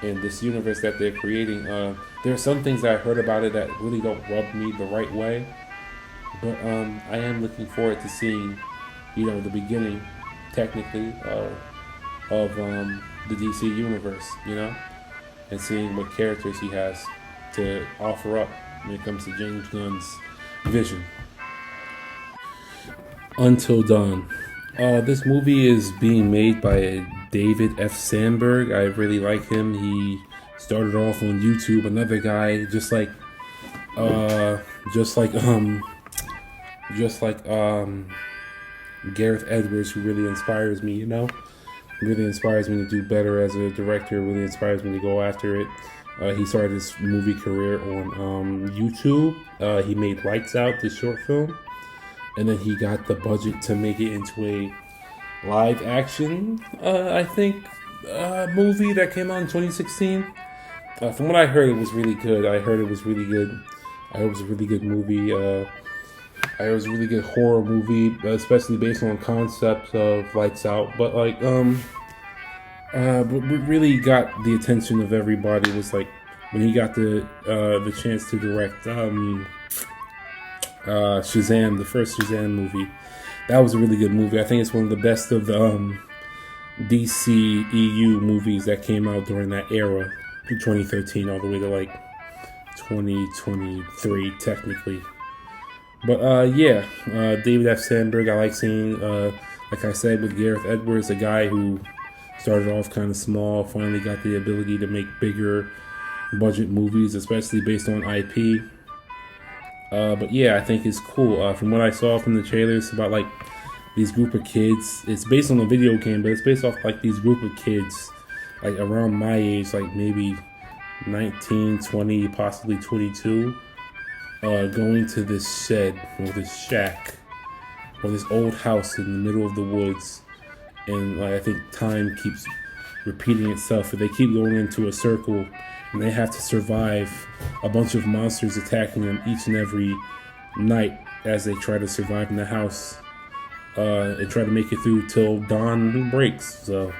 In this universe that they're creating, there are some things that I heard about it that really don't rub me the right way, but I am looking forward to seeing, the beginning, technically, of the DC universe, and seeing what characters he has to offer up when it comes to James Gunn's vision. Until Dawn. This movie is being made by David F. Sandberg. I really like him. He started off on YouTube. Another guy, just like Gareth Edwards, who really inspires me. Really inspires me to do better as a director. Really inspires me to go after it. He started his movie career on YouTube. He made Lights Out, the short film, and then he got the budget to make it into a live action, I think, movie that came out in 2016. From what I heard, it was really good. I heard it was really good. I heard it was a really good movie. I heard it was a really good horror movie, especially based on concepts of Lights Out. But what really got the attention of everybody was like when he got the chance to direct Shazam, the first Shazam movie. That was a really good movie. I think it's one of the best of the DCEU movies that came out during that era, 2013 all the way to like 2023 technically. But David F. Sandberg, I like seeing, like I said, with Gareth Edwards, a guy who started off kind of small, finally got the ability to make bigger budget movies, especially based on IP. But yeah, I think it's cool. From what I saw from the trailers, about like these group of kids. It's based on a video game, but it's based off like these group of kids, like around my age, like maybe 19, 20, possibly 22, going to this shed or this shack or this old house in the middle of the woods. And like, I think time keeps repeating itself, and they keep going into a circle, and they have to survive a bunch of monsters attacking them each and every night as they try to survive in the house and try to make it through till dawn breaks. So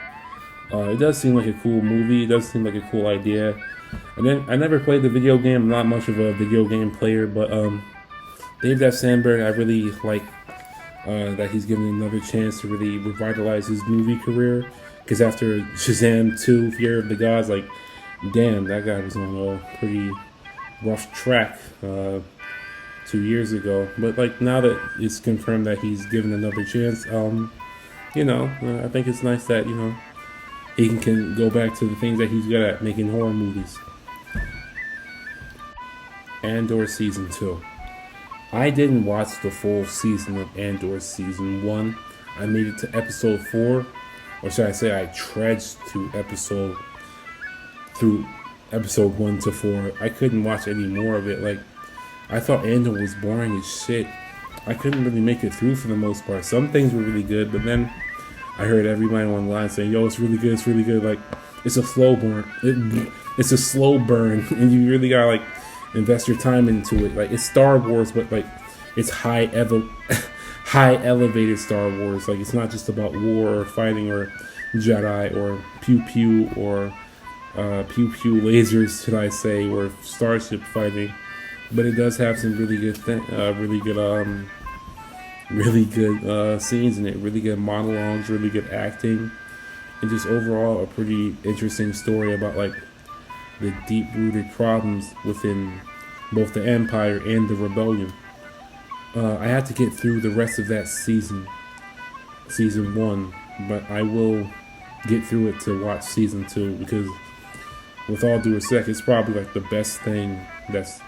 it does seem like a cool movie. It does seem like a cool idea. And then I never played the video game. I'm not much of a video game player, but David F. Sandberg, I really like that he's given another chance to really revitalize his movie career. Because after Shazam 2, Fear of the Gods, like, damn, that guy was on a pretty rough track 2 years ago. But like, now that it's confirmed that he's given another chance, I think it's nice that, he can go back to the things that he's good at, making horror movies. Andor Season 2. I didn't watch the full season of Andor Season 1. I made it to episode 4. Or should I say I trudged through episode 1 to 4. I couldn't watch any more of it. Like, I thought Andor was boring as shit. I couldn't really make it through for the most part. Some things were really good, but then I heard everybody online saying, "Yo, it's really good, it's really good." Like, it's a slow burn. It's a slow burn, and you really gotta like invest your time into it. Like, it's Star Wars, but like it's high elevated Star Wars. Like, it's not just about war or fighting or Jedi or pew pew or pew pew lasers, should I say, or starship fighting. But it does have some really good scenes in it, really good monologues, really good acting, and just overall a pretty interesting story about like the deep-rooted problems within both the Empire and the Rebellion. I had to get through the rest of that season 1, but I will get through it to watch season 2 because, with all due respect, it's probably like the best thing that's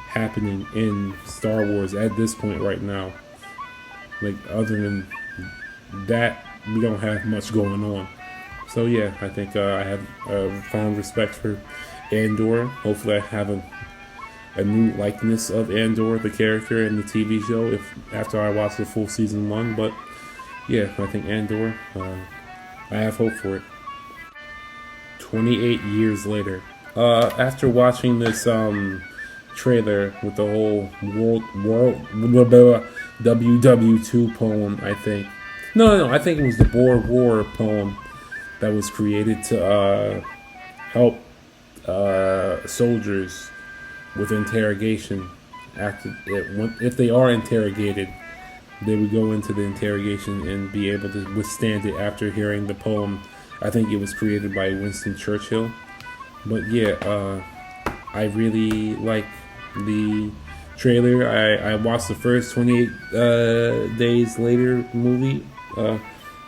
happening in Star Wars at this point right now. Like, other than that, we don't have much going on. So yeah, I think I have fond respect for Andor. Hopefully I have a new likeness of Andor, the character, in the TV show after I watch the full season 1. But yeah, I think Andor, I have hope for it. 28 years later. After watching this trailer with the whole WW2 poem, I think. No, I think it was the Boer War poem that was created to help soldiers with interrogation. If they are interrogated, they would go into the interrogation and be able to withstand it after hearing the poem. I think it was created by Winston Churchill. But yeah, I really like the trailer. I watched the first 28 Days Later movie a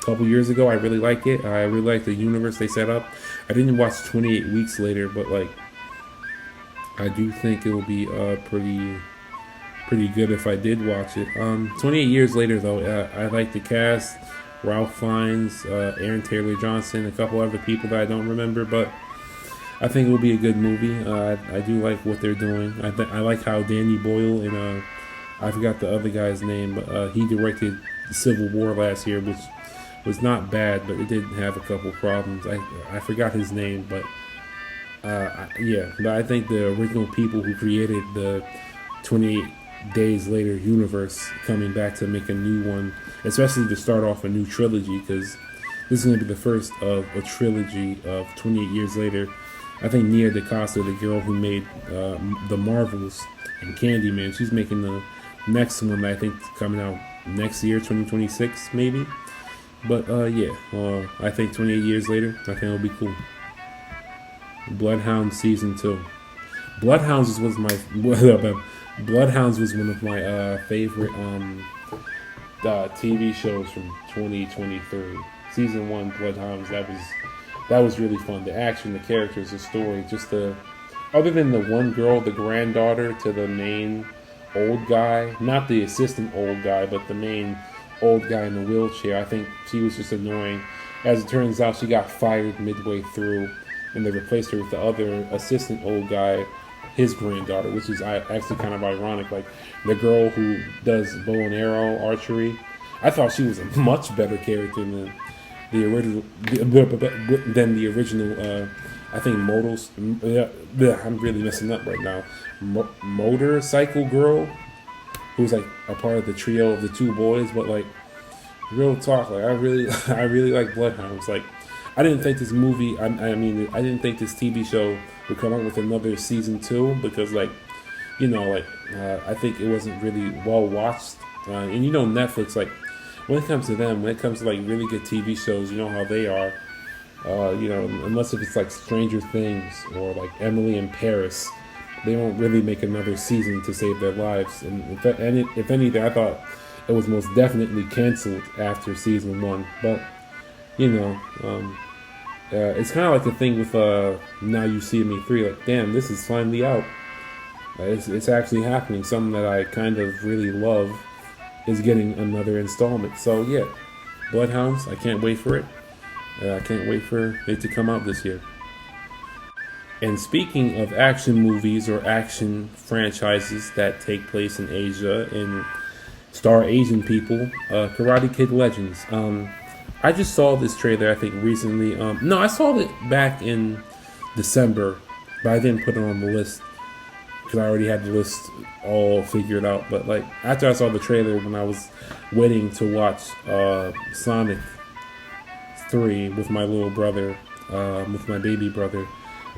couple years ago. I really like it. I really like the universe they set up. I didn't watch 28 Weeks Later, but like, I do think it will be pretty good if I did watch it. 28 Years Later, though, I like the cast. Ralph Fiennes, Aaron Taylor Johnson, a couple other people that I don't remember, but I think it will be a good movie. I do like what they're doing. I like how Danny Boyle and I forgot the other guy's name, but he directed Civil War last year, which was not bad, but it did have a couple problems. I forgot his name, but but I think the original people who created the 28 Days Later universe coming back to make a new one, especially to start off a new trilogy, because this is going to be the first of a trilogy of 28 Years Later. I think Nia DaCosta, the girl who made The Marvels and Candyman, she's making the next one that I think is coming out next year, 2026 maybe. But yeah, I think 28 years later, I think it'll be cool. Bloodhound season 2. Bloodhounds was my Bloodhounds was one of my favorite TV shows from 2023. Season 1, Bloodhounds. That was really fun. The action, the characters, the story, just the other than the one girl, the granddaughter to the main old guy, not the assistant old guy, but the main old guy in the wheelchair. I think she was just annoying. As it turns out, she got fired midway through, and they replaced her with the other assistant old guy, his granddaughter, which is actually kind of ironic. Like the girl who does bow and arrow archery, I thought she was a much better character than the original. I think modals. I'm really messing up right now. Motorcycle girl, who's like a part of the trio of the two boys, but like real talk, like I really like Bloodhounds. Like I didn't think this movie. I mean, I didn't think this TV show would come out with another season 2 because, like, you know, like I think it wasn't really well watched. And you know, Netflix, like when it comes to them, when it comes to like really good TV shows, you know how they are. You know, unless if it's like Stranger Things or like Emily in Paris, they won't really make another season to save their lives. And if anything, I thought it was most definitely canceled after season 1. But you know, it's kind of like the thing with Now You See Me 3. Like, damn, this is finally out. It's actually happening. Something that I kind of really love is getting another installment. So yeah, Bloodhounds. I can't wait for it. I can't wait for it to come out this year. And speaking of action movies or action franchises that take place in Asia and star Asian people, Karate Kid Legends. I just saw this trailer, I think, recently. No, I saw it back in December, but I didn't put it on the list because I already had the list all figured out. But like after I saw the trailer, when I was waiting to watch Sonic 3 with my little brother, with my baby brother,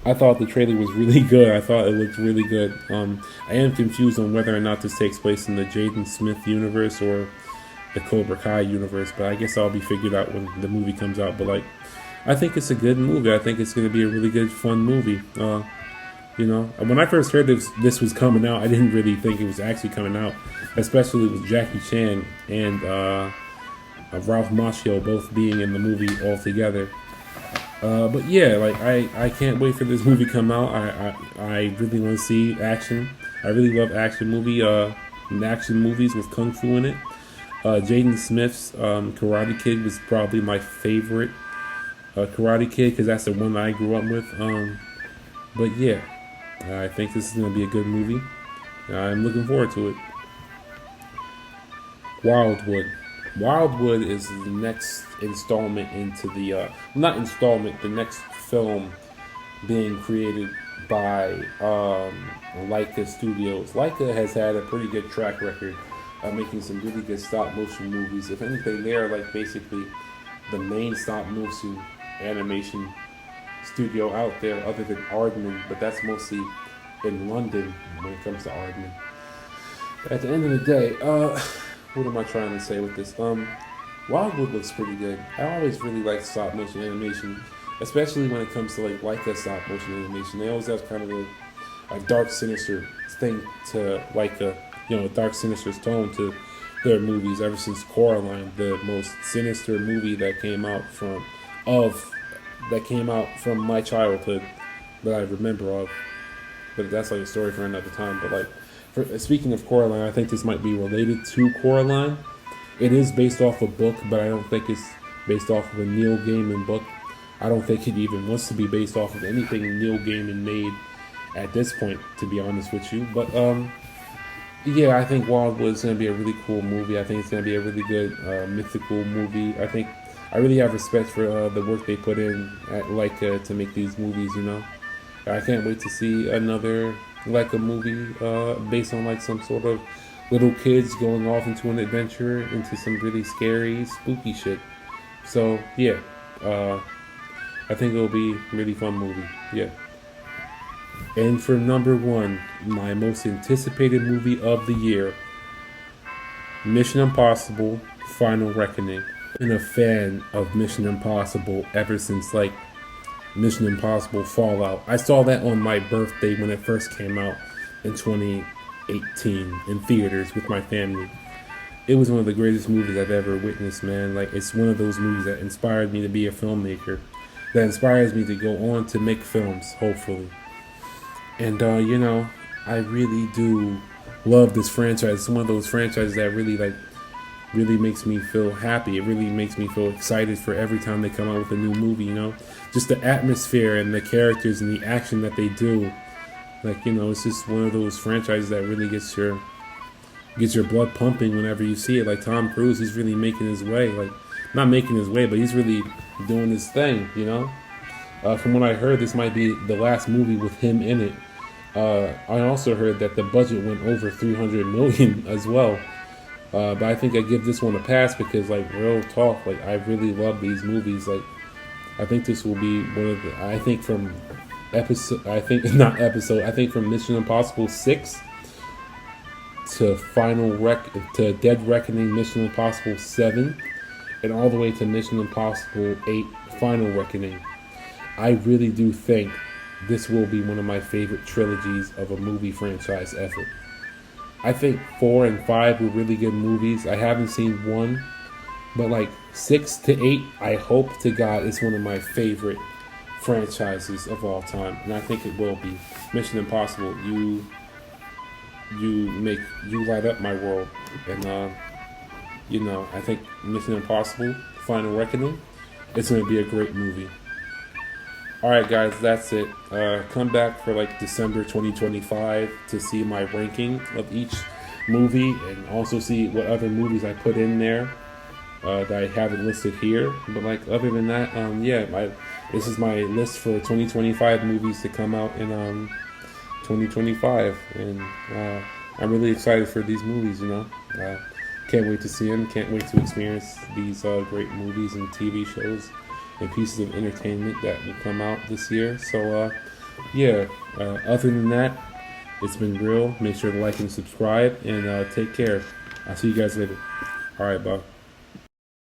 I thought the trailer was really good. I thought it looked really good. I am confused on whether or not this takes place in the Jaden Smith universe or the Cobra Kai universe, but I guess I'll be figured out when the movie comes out. But like, I think it's a good movie. I think it's going to be a really good, fun movie. You know, when I first heard this was coming out, I didn't really think it was actually coming out, especially with Jackie Chan and Ralph Macchio both being in the movie all together. But yeah, like I can't wait for this movie to come out. I really want to see action. I really love action movies with kung fu in it. Jaden Smith's Karate Kid was probably my favorite Karate Kid because that's the one I grew up with. But yeah, I think this is going to be a good movie. I'm looking forward to it. Wildwood. Wildwood is the next installment into the the next film being created by Laika Studios. Laika has had a pretty good track record of making some really good stop motion movies. If anything, they are like basically the main stop motion animation studio out there, other than Aardman, but that's mostly in London when it comes to Aardman. At the end of the day, what am I trying to say with this? Wildwood looks pretty good. I always really like stop motion animation, especially when it comes to like Laika stop motion animation. They always have kind of a dark, sinister thing to Laika, you know, a dark, sinister tone to their movies. Ever since Coraline, the most sinister movie that came out from my childhood that I remember of. But that's like a story for another time. But like, speaking of Coraline, I think this might be related to Coraline. It is based off a book, but I don't think it's based off of a Neil Gaiman book. I don't think it even wants to be based off of anything Neil Gaiman made at this point, to be honest with you. But yeah, I think Wildwood is going to be a really cool movie. I think it's going to be a really good mythical movie. I really have respect for the work they put in at Laika to make these movies, you know. I can't wait to see another Laika movie based on like some sort of little kids going off into an adventure into some really scary, spooky shit. So yeah, I think it'll be a really fun movie. Yeah. And for number one, my most anticipated movie of the year, Mission Impossible Final Reckoning. Been a fan of Mission Impossible ever since like Mission Impossible Fallout. I saw that on my birthday when it first came out in 2018 in theaters with my family. It was one of the greatest movies I've ever witnessed, man. Like, it's one of those movies that inspired me to be a filmmaker, that inspires me to go on to make films, hopefully. And I really do love this franchise. It's one of those franchises that really makes me feel happy. It really makes me feel excited for every time they come out with a new movie. Just the atmosphere and the characters and the action that they do. It's just one of those franchises that really gets your blood pumping whenever you see it. Like Tom Cruise, he's really making his way. Like, not making his way, but he's really doing his thing. From what I heard, this might be the last movie with him in it. I also heard that the budget went over $300 million as well. But I think I give this one a pass because, like, real talk, like, I really love these movies. Like, I think this will be one of the, I think from Mission Impossible 6 to Dead Reckoning Mission Impossible 7 and all the way to Mission Impossible 8 Final Reckoning. I really do think this will be one of my favorite trilogies of a movie franchise ever. I think 4 and 5 were really good movies. I haven't seen 1, but like 6 to 8, I hope to God it's one of my favorite franchises of all time, and I think it will be. Mission Impossible, you light up my world, and I think Mission Impossible Final Reckoning, it's going to be a great movie. Alright guys, that's it. Come back for like December 2025 to see my ranking of each movie and also see what other movies I put in there that I haven't listed here. But like other than that, this is my list for 2025 movies to come out in 2025, and I'm really excited for these movies. Can't wait to see them. Can't wait to experience these great movies and TV shows and pieces of entertainment that will come out this year. So other than that, it's been real. Make sure to like and subscribe, and take care. I'll see you guys later. All right, bye.